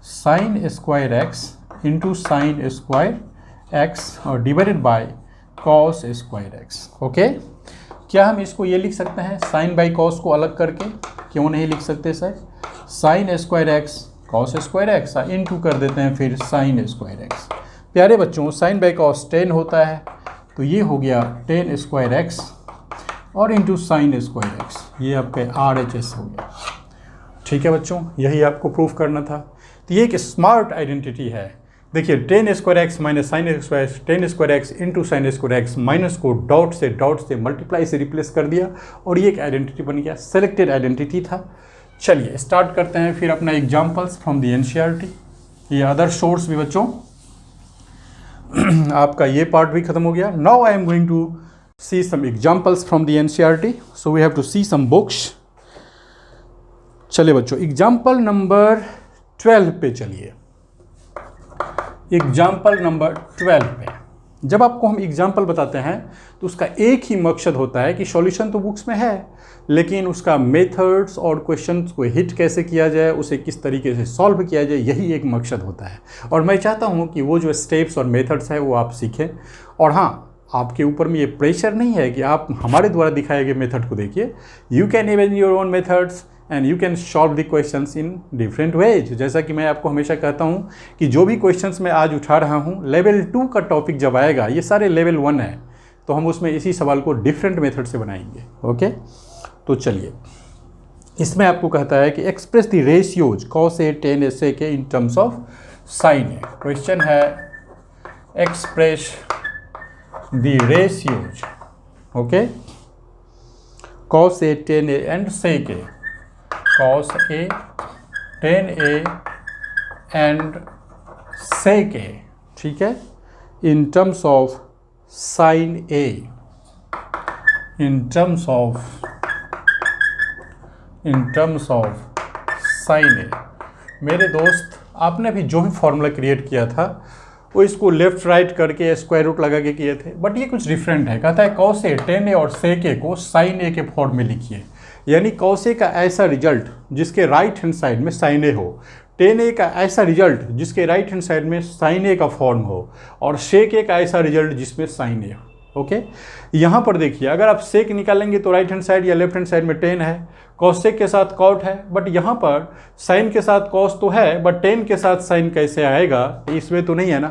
sine square x into sine square x और divided by cos square x. Okay, क्या हम इसको ये लिख सकते हैं साइन बाई कॉस को अलग करके, क्यों नहीं लिख सकते sir, sign square x cos square x into कर देते हैं फिर साइन स्क्वायर एक्स। प्यारे बच्चों साइन बाई कॉस 10 होता है, तो ये हो गया 10 स्क्वायर एक्स और इंटू साइन स्क्वायर एक्स, ये आपके RHS हो गया। ठीक है बच्चों, यही आपको प्रूफ करना था। तो ये एक स्मार्ट आइडेंटिटी है। देखिए 10 square x minus sine square, 10 square x into sine square x, minus co dot से मल्टीप्लाई से रिप्लेस कर दिया और ये एक आइडेंटिटी बन गया, सेलेक्टेड आइडेंटिटी था। चलिए स्टार्ट करते हैं फिर अपना एग्जाम्पल्स फ्रॉम द NCERT, ये अदर सोर्स भी बच्चों आपका ये पार्ट भी खत्म हो गया। Now I am going to see some examples from the NCERT, so we have to see some books. चलिए बच्चों एग्जाम्पल नंबर 12 पे चलिए, एग्जाम्पल नंबर 12 पे जब आपको हम एग्जाम्पल बताते हैं तो उसका एक ही मकसद होता है कि सॉल्यूशन तो बुक्स में है, लेकिन उसका मेथड्स और क्वेश्चंस को हिट कैसे किया जाए, उसे किस तरीके से सॉल्व किया जाए, यही एक मकसद होता है। और मैं चाहता हूं कि वो जो स्टेप्स और मेथड्स है वो आप सीखें। और हाँ, आपके ऊपर में ये प्रेशर नहीं है कि आप हमारे द्वारा दिखाए गए मेथड को देखिए, you can imagine your own methods and you can solve the questions in different ways. जैसा कि मैं आपको हमेशा कहता हूँ कि जो भी क्वेश्चंस मैं आज उठा रहा हूँ, लेवल 2 का टॉपिक जब आएगा, ये सारे लेवल 1 है, तो हम उसमें इसी सवाल को डिफरेंट मेथड से बनाएंगे। ओके, तो चलिए इसमें आपको कहता है कि express the ratios cos a tan s a के in terms of sine a. Question है express the ratios, okay, cos a tan a and sec a, cos a, tan a and sec a, ठीक है, in terms of sin a, in terms of sin a। मेरे दोस्त आपने भी जो भी formula create किया था वो इसको लेफ्ट राइट करके स्क्वायर रूट लगा के किए थे, बट ये कुछ डिफरेंट है। कहता है cos a, tan a और sec a को sin a के फॉर्म में लिखिए, यानी cos a का ऐसा रिजल्ट जिसके राइट हैंड साइड में sin a हो, tan a का ऐसा रिजल्ट जिसके राइट हैंड साइड में sin a का फॉर्म हो, और sec a का ऐसा रिजल्ट जिसमें sin a हो। ओके। यहाँ पर देखिए, अगर आप सेक निकालेंगे तो राइट हैंड साइड या लेफ्ट हैंड साइड में टेन है, कॉसेक के साथ कॉट है, बट यहाँ पर साइन के साथ कॉस तो है, बट टेन के साथ साइन कैसे आएगा, इसमें तो नहीं है ना।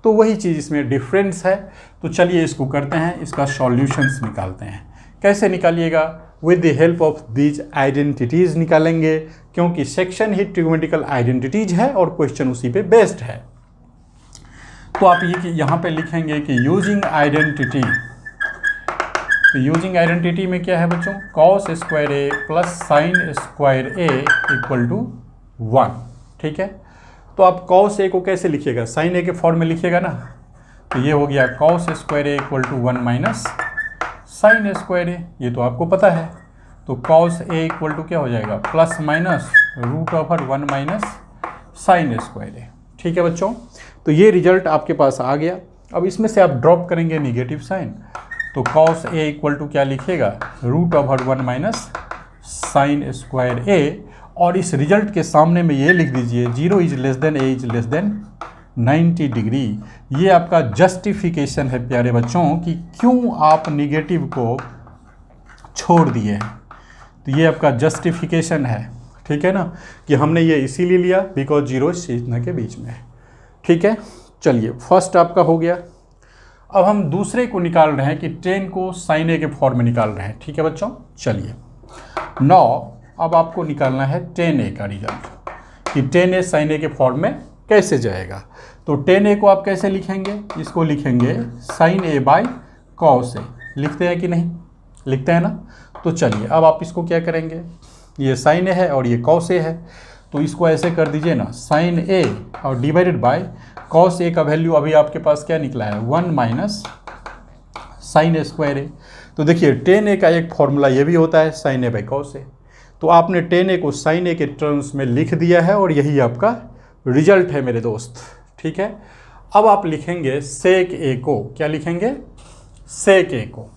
तो वही चीज़ इसमें डिफरेंस है। तो चलिए इसको करते हैं, इसका सॉल्यूशंस निकालते हैं। कैसे निकालिएगा? With the help of these identities निकालेंगे, क्योंकि सेक्शन ही ट्रिग्नोमेट्रिकल आइडेंटिटीज है और क्वेश्चन उसी पे बेस्ड है। तो आप ये यहाँ पे लिखेंगे कि यूजिंग आइडेंटिटी। तो यूजिंग आइडेंटिटी में क्या है बच्चों? Cos square A plus sine square A equal to 1। ठीक है, तो आप कॉस ए को कैसे लिखिएगा? साइन ए के फॉर्म में लिखिएगा ना। तो ये हो गया cos square A equal to 1 minus sine square a, ये तो आपको पता है। तो कॉस ए इक्वल टू क्या हो जाएगा? Plus minus root over 1 minus sine square a. ठीक है बच्चों, तो ये रिजल्ट आपके पास आ गया। अब इसमें से आप ड्रॉप करेंगे निगेटिव साइन, तो कॉस ए इक्वल टू क्या लिखिएगा? Root over 1 minus sine square a, और इस रिजल्ट के सामने में ये लिख दीजिए 0 is less than A is less than 90 degree. ये आपका जस्टिफिकेशन है प्यारे बच्चों कि क्यों आप निगेटिव को छोड़ दिए हैं। तो ये आपका जस्टिफिकेशन है, ठीक है ना, कि हमने ये इसीलिए लिया बिकॉज 0 चिन्ह के बीच में है। ठीक है, चलिए फर्स्ट आपका हो गया। अब हम दूसरे को निकाल रहे हैं कि टेन को साइन ए के फॉर्म में निकाल रहे हैं। ठीक है बच्चों, चलिए नाउ अब आपको निकालना है टेन ए का रिजल्ट, कि टेन ए साइन ए के फॉर्म में कैसे जाएगा। तो टेन ए को आप कैसे लिखेंगे? इसको लिखेंगे sign A by cos A. लिखते हैं कि नहीं? लिखते हैं ना। तो चलिए अब आप इसको क्या करेंगे, ये साइन ए है और ये कॉस ए है, तो इसको ऐसे कर दीजिए ना, साइन ए और डिवाइडेड बाय कॉस ए का वैल्यू अभी आपके पास क्या निकला है? 1 माइनस साइन स्क्वायर ए। तो देखिए टेन ए का एक फॉर्मूला ये भी होता है sign A by cos a. तो आपने टेन ए को साइन ए के टर्म्स में लिख दिया है और यही आपका रिजल्ट है मेरे दोस्त। ठीक है, अब आप लिखेंगे सेक ए को। क्या लिखेंगे? सेक ए को।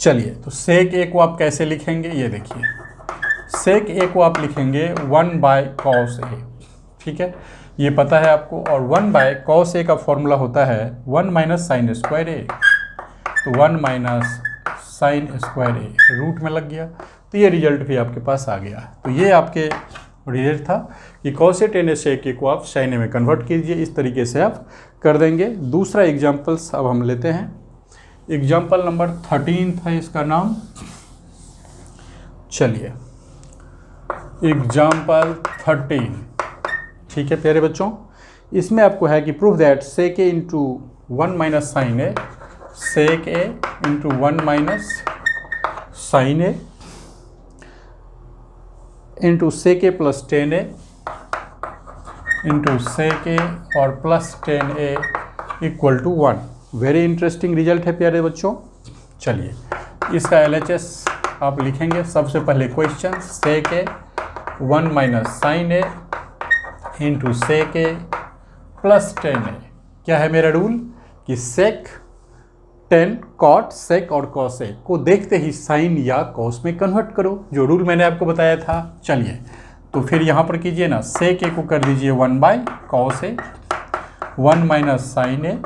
चलिए तो सेक ए को आप कैसे लिखेंगे? ये देखिए, सेक ए को आप लिखेंगे 1 बाय कॉस ए। ठीक है, ये पता है आपको, और 1 बाय कॉस ए का फॉर्मूला होता है 1 माइनस साइन स्क्वायर ए। तो 1 माइनस साइन स्क्वायर ए रूट में लग गया, तो ये रिजल्ट भी आपके पास आ गया। तो ये आपके रिजल्ट था कि cos a tan A sec ए को आप साइन ए में कन्वर्ट कीजिए। इस तरीके से आप कर देंगे। दूसरा एग्जाम्पल्स अब हम लेते हैं। एग्जाम्पल नंबर 13 है इसका नाम। चलिए एग्जाम्पल 13। ठीक है प्यारे बच्चों, इसमें आपको है कि proof that sec a into 1 minus sine a, sec a into 1 minus sine a into sec a plus 10a into sec a और plus 10a equal to 1। Very interesting result है प्यारे बच्चों। चलिए इसका LHS आप लिखेंगे। सबसे पहले question, sec A 1 minus sine a into sec a plus 10a। क्या है मेरा रूल कि सेक 10 कॉट सेक और कॉस ए को देखते ही साइन या कॉस में कन्वर्ट करो, जो रूल मैंने आपको बताया था। चलिए तो फिर यहाँ पर कीजिए ना, सेक ए को कर दीजिए 1 by cos a, 1 minus sine ए,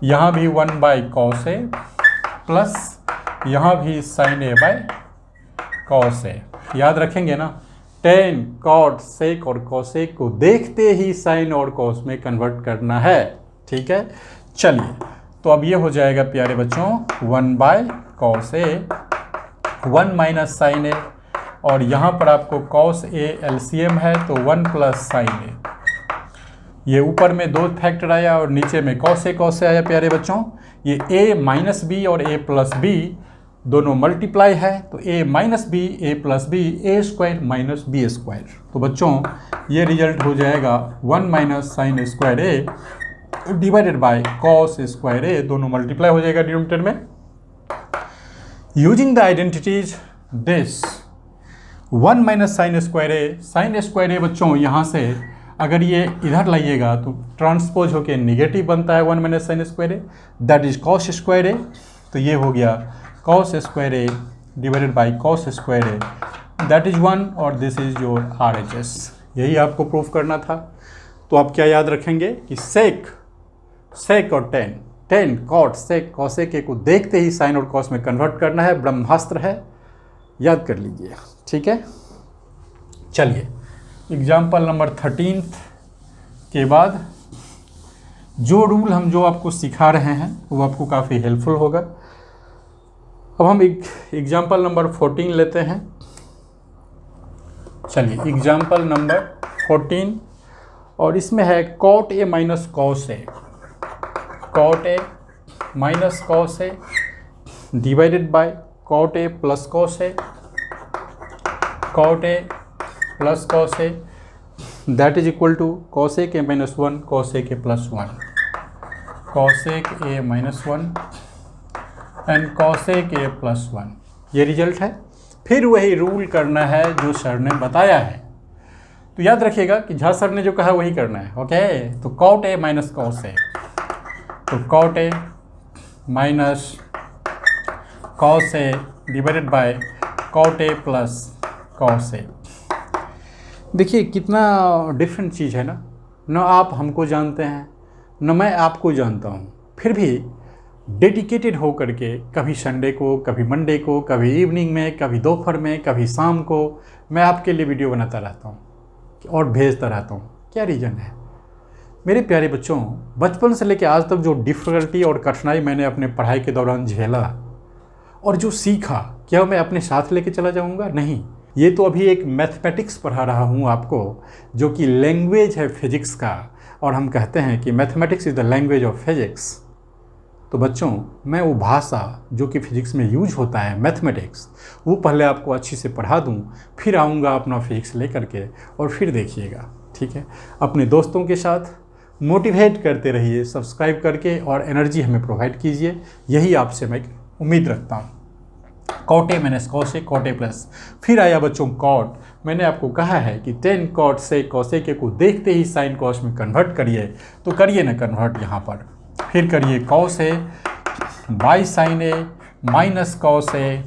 यहाँ भी 1 बाय कॉस ए, प्लस यहाँ भी sine a by cos a. याद रखेंगे ना, 10 कॉट सेक और कॉस ए को देखते ही साइन और कॉस में कन्वर्ट करना है। ठीक है, चलिए तो अब ये हो जाएगा प्यारे बच्चों 1 by cos a, 1 minus sine ए, और यहाँ पर आपको कॉस ए LCM है तो 1 प्लस साइन ए। ये ऊपर में 2 फैक्टर आया और नीचे में कॉस ए आया प्यारे बच्चों। ये a माइनस बी और a प्लस बी दोनों मल्टीप्लाई है, तो a minus b a plus b a square minus B square. तो बच्चों ये रिजल्ट हो जाएगा 1 minus sine square a divided by cos square a, दोनों मल्टीप्लाई हो जाएगा डिनोमिनेटर में। Using the identities this 1 minus sine square a बच्चों यहाँ से अगर ये इधर लाइएगा तो ट्रांसपोज होके नेगेटिव बनता है 1 minus sine square A, that is cos square ए। तो ये हो गया cos square a divided by cos square A, that is 1, और दिस इज योर RHS। यही आपको प्रूफ करना था। तो आप क्या याद रखेंगे कि सेक सेक और टेन कॉट सेक कॉसेक को देखते ही साइन और कॉस में कन्वर्ट करना है, ब्रह्मास्त्र है, याद कर लीजिए। ठीक है, चलिए एग्जाम्पल नंबर 13 के बाद जो रूल हम जो आपको सिखा रहे हैं वो आपको काफ़ी हेल्पफुल होगा। अब हम एक एग्जाम्पल नंबर 14 लेते हैं। चलिए एग्जाम्पल नंबर 14, और इसमें है cot A minus cos A, cot A minus cos A divided by cot A plus cos A, cot A plus cos A that is equal to cosec A minus 1 cosec A plus 1, cosec A minus 1 and cosec A plus 1, ये result है। फिर वही rule करना है जो sir ने बताया है, तो याद रखिएगा कि झा सर ने जो कहा वही करना है। ओके, तो cot A minus cos a, तो cot A minus cos A divided by cot A plus cos a. देखिए कितना डिफरेंट चीज़ है ना आप हमको जानते हैं न मैं आपको जानता हूँ, फिर भी डेडिकेटेड हो करके कभी संडे को, कभी मंडे को, कभी इवनिंग में, कभी दोपहर में, कभी शाम को मैं आपके लिए वीडियो बनाता रहता हूँ और भेजता रहता हूँ। क्या रीज़न है मेरे प्यारे बच्चों? बचपन से लेकर आज तक जो डिफ़िकल्टी और कठिनाई मैंने अपने पढ़ाई के दौरान झेला और जो सीखा, क्या मैं अपने साथ लेके चला जाऊँगा? नहीं, ये तो अभी एक मैथमेटिक्स पढ़ा रहा हूँ आपको, जो कि लैंग्वेज है फिजिक्स का, और हम कहते हैं कि mathematics is the language of physics. तो बच्चों मैं वो भाषा जो कि फिजिक्स में यूज होता है, मैथमेटिक्स, वो पहले आपको अच्छी से पढ़ा दूँ, फिर आऊँगा अपना फिजिक्स लेकर के और फिर देखिएगा। ठीक है, अपने दोस्तों के साथ मोटिवेट करते रहिए, सब्सक्राइब करके, और एनर्जी हमें प्रोवाइड कीजिए, यही आपसे मैं उम्मीद रखता हूँ। Cot A minus cos A, cot A plus, फिर आया बच्चों कॉट। मैंने आपको कहा है कि 10 कॉट से कॉसेक को देखते ही साइन कॉस में कन्वर्ट करिए, तो करिए ना कन्वर्ट यहाँ पर। फिर करिए cos A by sine A minus cos A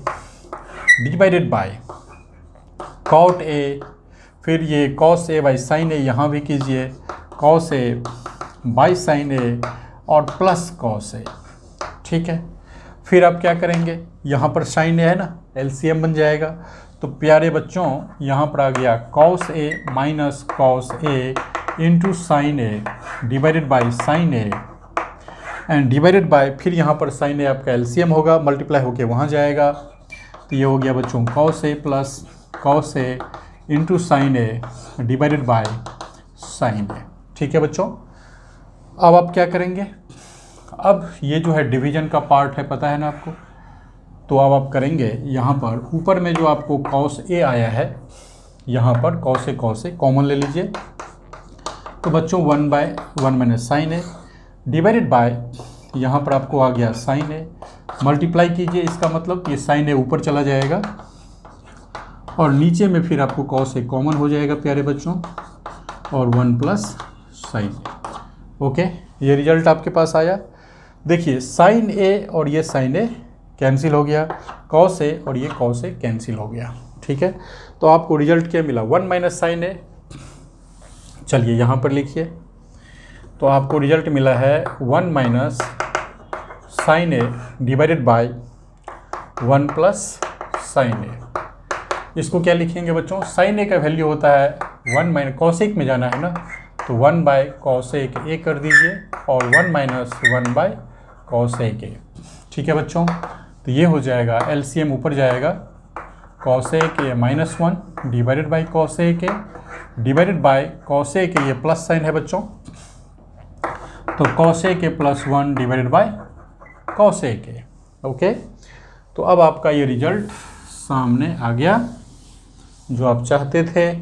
divided by cot A, फिर ये कॉस ए बाई साइन ए यहाँ भी कीजिए, कॉस ए बाई साइन ए और प्लस कॉस ए। ठीक है, फिर आप क्या करेंगे, यहाँ पर साइन ए है ना, एलसीएम बन जाएगा। तो प्यारे बच्चों यहाँ पर आ गया cos A minus cos a into sine A divided by sine A and divided by, फिर यहाँ पर साइन ए आपका एलसीएम होगा, मल्टीप्लाई होके वहाँ जाएगा। तो ये हो गया बच्चों cos a plus cos a into sine A divided by sine a. ठीक है बच्चों, अब आप क्या करेंगे, अब ये जो है डिवीजन का पार्ट है, पता है ना आपको, तो अब आप करेंगे यहाँ पर ऊपर में जो आपको कॉस ए आया है, यहाँ पर कॉस ए कॉमन ले लीजिए। तो बच्चों 1/1 minus sine A divided by, यहाँ पर आपको आ गया साइन ए, मल्टीप्लाई कीजिए, इसका मतलब ये साइन ए ऊपर चला जाएगा और नीचे में फिर आपको कॉस ए कॉमन हो जाएगा प्यारे बच्चों, और 1 प्लस साइन ए। ओके, ये रिजल्ट आपके पास आया। देखिए साइन ए और ये साइन ए कैंसिल हो गया, कॉस ए और ये कॉस ए कैंसिल हो गया। ठीक है, तो आपको रिजल्ट क्या मिला, 1 माइनस साइन ए। चलिए यहाँ पर लिखिए, तो आपको रिजल्ट मिला है 1 minus sine A divided by 1 plus sine a. इसको क्या लिखेंगे बच्चों, साइन ए का वैल्यू होता है 1 माइनस, कॉसेक में जाना है ना, तो 1 बाय कॉसेक ए कर दीजिए और 1 माइनस 1 बाय कॉसेक ए। ठीक है बच्चों, तो ये हो जाएगा, एलसीएम ऊपर जाएगा, cosec A minus 1 divided by cosec A divided by cosec ए, ये प्लस साइन है बच्चों, तो cosec A plus 1 divided by cosec A. Okay, तो अब आपका ये रिजल्ट सामने आ गया जो आप चाहते थे।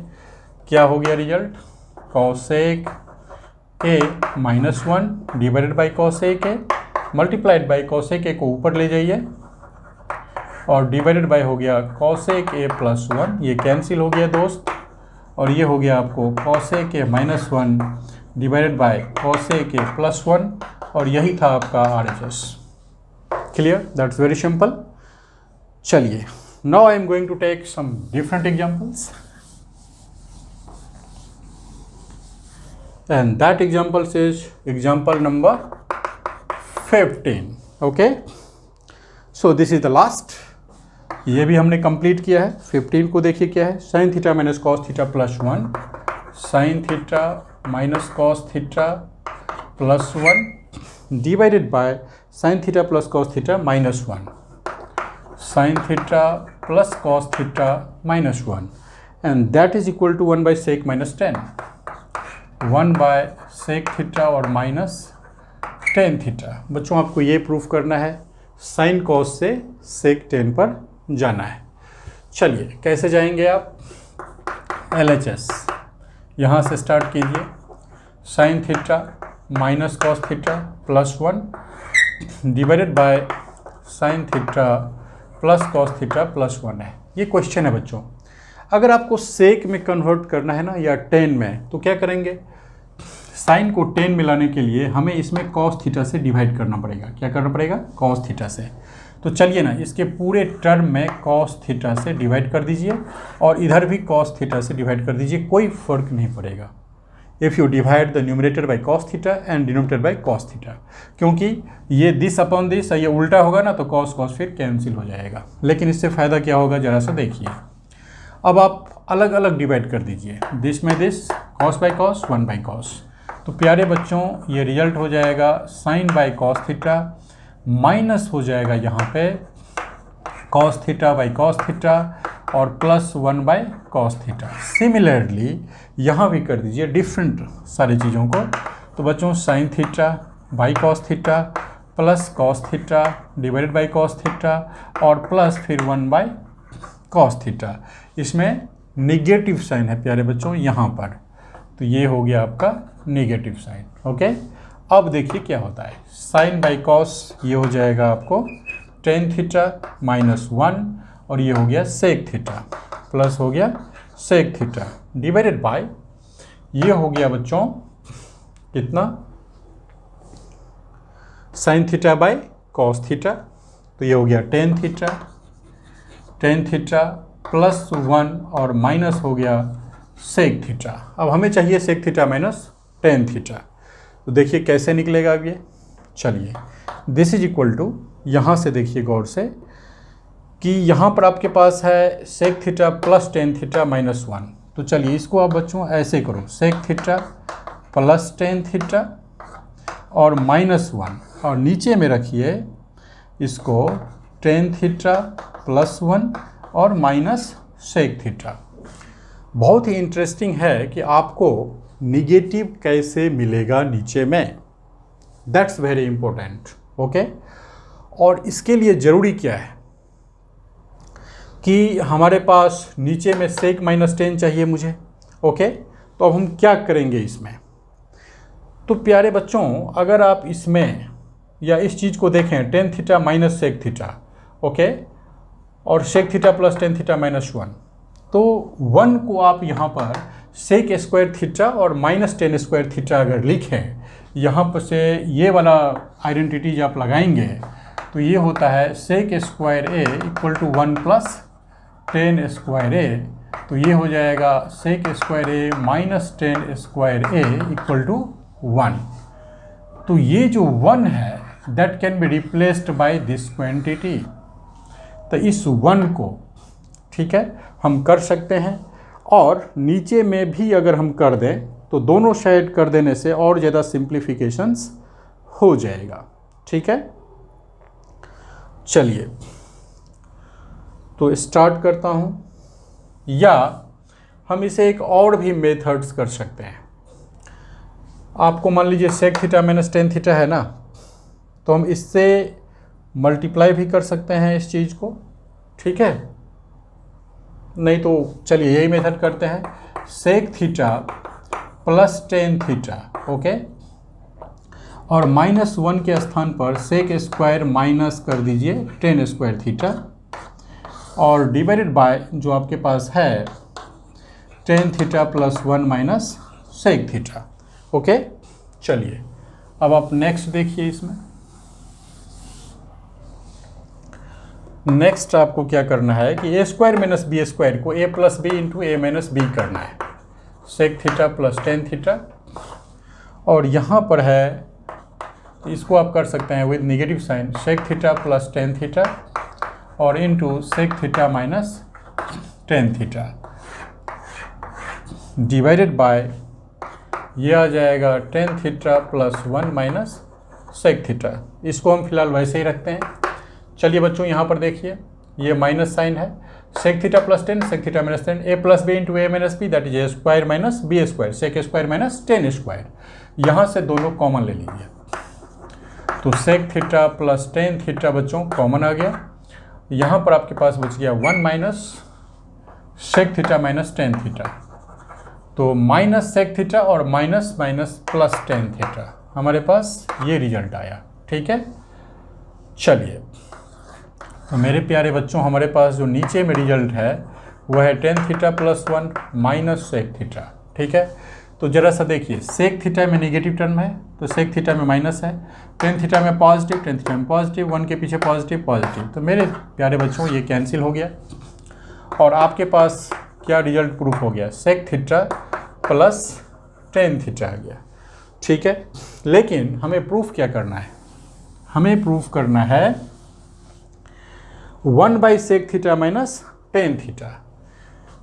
क्या हो गया result, cosec A minus 1 divided by cosec A multiplied by cosec ए को ऊपर ले जाइए और डिवाइडेड बाई हो गया कॉसेक ए प्लस 1, ये कैंसिल हो गया दोस्त, और ये हो गया आपको cosec A minus 1 divided by cosec A plus 1, और यही था आपका RHS। Clear, that's very simple. चलिए, now I am going to take some different examples, and that example is example number 15। Okay, so this is the last. ये भी हमने complete किया है। 15 को देखिए क्या है, sine theta minus cos theta plus 1, sine theta minus cos theta plus 1 divided by sine theta plus cos theta minus 1, sine theta plus cos theta minus 1, and that is equal to 1 by sec minus 10, 1 by sec theta और minus tan theta. बच्चों आपको ये proof करना है, sine cos से सेक 10 पर जाना है। चलिए कैसे जाएंगे आप, LHS यहाँ से स्टार्ट कीजिए। Sign theta minus cos theta plus 1 divided by sine theta plus cos theta plus 1 है। ये क्वेश्चन है बच्चों। अगर आपको सेक में कन्वर्ट करना है ना या टेन में, तो क्या करेंगे, साइन को 10 मिलाने के लिए हमें इसमें कॉस थीटा से डिवाइड करना पड़ेगा। क्या करना पड़ेगा, कॉस थीटा से। तो चलिए ना, इसके पूरे टर्म में कॉस थीटा से डिवाइड कर दीजिए और इधर भी कॉस थीटा से डिवाइड कर दीजिए, कोई फर्क नहीं पड़ेगा। If you divide the numerator bye cos theta and denominator by cos theta, क्योंकि ये दिस अपॉन दिस, ये उल्टा होगा ना तो कॉस कॉस फिर कैंसिल हो जाएगा। लेकिन इससे फ़ायदा क्या होगा, ज़रा सा देखिए। अब आप अलग अलग डिवाइड कर दीजिए, दिस में this, cos by cos, 1 by cos. तो प्यारे बच्चों ये रिजल्ट हो जाएगा sine by cos theta minus हो जाएगा यहाँ पे cos theta by cos theta और plus 1 by cos theta. Similarly यहाँ भी कर दीजिए डिफरेंट सारी चीज़ों को। तो बच्चों sine theta by cos theta plus cos theta divided by cos theta और प्लस फिर 1 बाय कॉस थीटा। इसमें निगेटिव साइन है प्यारे बच्चों यहाँ पर, तो ये हो गया आपका निगेटिव साइन। ओके, अब देखिए क्या होता है, साइन बाई कॉस ये हो जाएगा आपको टेन थीटा माइनस 1 और ये हो गया सेक थीटा प्लस हो गया सेक थीटा डिवाइडेड बाय ये हो गया बच्चों कितना, sine theta by cos theta, तो ये हो गया टेन थीटा प्लस 1 और माइनस हो गया सेक थीटा। अब हमें चाहिए sec theta minus tan theta, तो देखिए कैसे निकलेगा अब ये। चलिए दिस इज इक्वल टू, यहाँ से देखिए गौर से कि यहाँ पर आपके पास है sec theta plus tan theta minus 1। तो चलिए इसको आप बच्चों ऐसे करो, sec theta plus tan theta और माइनस 1 और नीचे में रखिए इसको टेन थीटा प्लस 1 और माइनस सेक थीटा। बहुत ही इंटरेस्टिंग है कि आपको निगेटिव कैसे मिलेगा नीचे में, दैट्स वेरी इंपॉर्टेंट। ओके, और इसके लिए ज़रूरी क्या है कि हमारे पास नीचे में सेक माइनस टेन चाहिए मुझे। ओके, तो अब हम क्या करेंगे इसमें, तो प्यारे बच्चों अगर आप इसमें या इस चीज़ को देखें tan theta minus sec theta, okay, और sec theta plus tan theta minus 1, तो 1 को आप यहाँ पर सेक स्क्वायर थीटा और माइनस टेन स्क्वायर थीटा अगर लिखें, यहाँ पर से ये वाला आइडेंटिटीज आप लगाएंगे तो ये होता है sec square A equal to 1 plus tan square ए, तो ये हो जाएगा sec square a minus tan square A equal to 1। तो ये जो 1 है that can be replaced by this quantity. तो इस 1 को ठीक है हम कर सकते हैं, और नीचे में भी अगर हम कर दें तो दोनों साइड कर देने से और ज़्यादा सिंप्लीफिकेशंस हो जाएगा। ठीक है, चलिए तो स्टार्ट करता हूँ, या हम इसे एक और भी मेथड्स कर सकते हैं। आपको मान लीजिए sec theta minus tan theta है ना, तो हम इससे मल्टीप्लाई भी कर सकते हैं इस चीज़ को। ठीक है, नहीं तो चलिए यही मेथड करते हैं, sec theta plus tan theta, okay, और माइनस 1 के स्थान पर सेक स्क्वायर माइनस कर दीजिए टेन स्क्वायर थीटा और डिवाइडेड बाय जो आपके पास है tan theta plus 1 minus sec theta. Okay, चलिए अब आप नेक्स्ट देखिए। इसमें नेक्स्ट आपको क्या करना है कि A square minus B square को A plus B into A minus B करना है, sec theta plus tan theta, और यहाँ पर है तो इसको आप कर सकते हैं with negative sign sec theta plus tan theta और into sec theta minus tan theta divided by ये आ जाएगा tan theta plus one minus sec theta. इसको हम फिलहाल वैसे ही रखते हैं। चलिए बच्चों यहाँ पर देखिए ये माइनस साइन है, sec theta plus tan sec theta minus tan A plus B into A minus B that is A square minus B square sec square minus tan square. यहाँ से दोनों कॉमन ले लीजिए तो sec theta plus tan theta बच्चों common आ गया। यहाँ पर आपके पास बच गया one minus sec theta minus tan theta, तो माइनस सेक थीटा और minus minus plus tan theta हमारे पास ये रिजल्ट आया। ठीक है, चलिए तो मेरे प्यारे बच्चों हमारे पास जो नीचे में रिजल्ट है वह है tan theta plus one minus sec theta. ठीक है, तो जरा सा देखिए सेक थीटा में नेगेटिव टर्म है तो सेक थीटा में माइनस है, टेन थीटा में पॉजिटिव टेन थीटा में पॉजिटिव, वन के पीछे पॉजिटिव पॉजिटिव, तो मेरे प्यारे बच्चों ये कैंसिल हो गया और आपके पास क्या रिजल्ट प्रूफ हो गया, sec theta plus tan theta आ गया। ठीक है, लेकिन हमें प्रूफ क्या करना है, हमें प्रूफ करना है one by sec theta minus tan theta.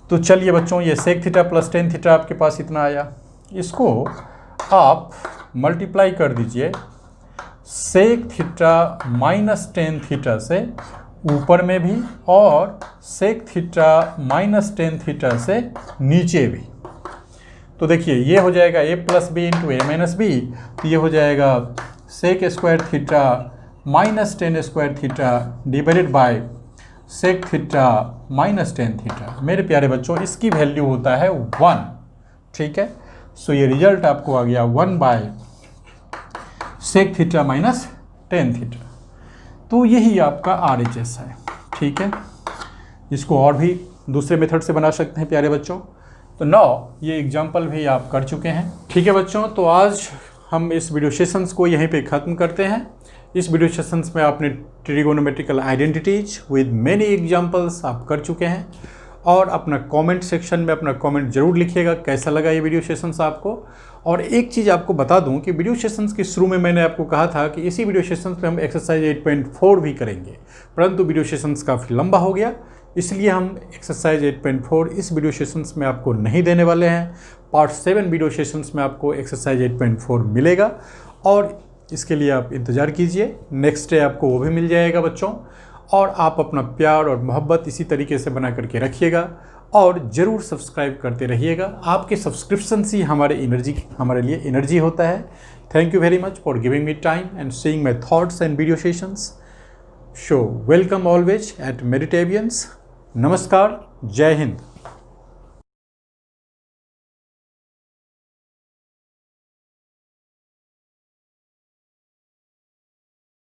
तो चलिए बच्चों ये sec theta plus tan theta आपके पास इतना आया, इसको आप मल्टीप्लाई कर दीजिए sec theta minus tan theta से ऊपर में भी और sec theta minus tan theta से नीचे भी। तो देखिए ये हो जाएगा A plus B into A minus B, तो ये हो जाएगा sec square theta minus tan square theta divided by sec theta minus tan theta. मेरे प्यारे बच्चों इसकी वैल्यू होता है वन। ठीक है, सो ये रिजल्ट आपको आ गया one by sec theta minus tan theta. तो यही आपका RHS है। ठीक है, इसको और भी दूसरे मेथड से बना सकते हैं प्यारे बच्चों। तो नाउ ये एग्जाम्पल भी आप कर चुके हैं। ठीक है बच्चों, तो आज हम इस वीडियो सेशंस को यहीं पे ख़त्म करते हैं। इस वीडियो सेशंस में आपने trigonometrical identities with many examples आप कर चुके हैं और अपना कमेंट सेक्शन में अपना कमेंट जरूर लिखिएगा कैसा लगा ये वीडियो सेशंस आपको। और एक चीज़ आपको बता दूं कि वीडियो सेशंस के शुरू में मैंने आपको कहा था कि इसी वीडियो सेशंस में हम एक्सरसाइज 8.4 भी करेंगे, परंतु वीडियो सेशंस काफ़ी लंबा हो गया, इसलिए हम एक्सरसाइज 8.4 इस वीडियो सेशंस में आपको नहीं देने वाले हैं। पार्ट 7 वीडियो सेशंस में आपको एक्सरसाइज 8.4 मिलेगा और इसके लिए आप इंतज़ार कीजिए, नेक्स्ट डे आपको वो भी मिल जाएगा बच्चों। और आप अपना प्यार और मोहब्बत इसी तरीके से बना करके रखिएगा और ज़रूर सब्सक्राइब करते रहिएगा। आपके सब्सक्रिप्शन ही हमारे लिए एनर्जी होता है। Thank you very much for giving me time and seeing my thoughts and video sessions. So welcome always at मेडिटेवियंस। नमस्कार, जय हिंद।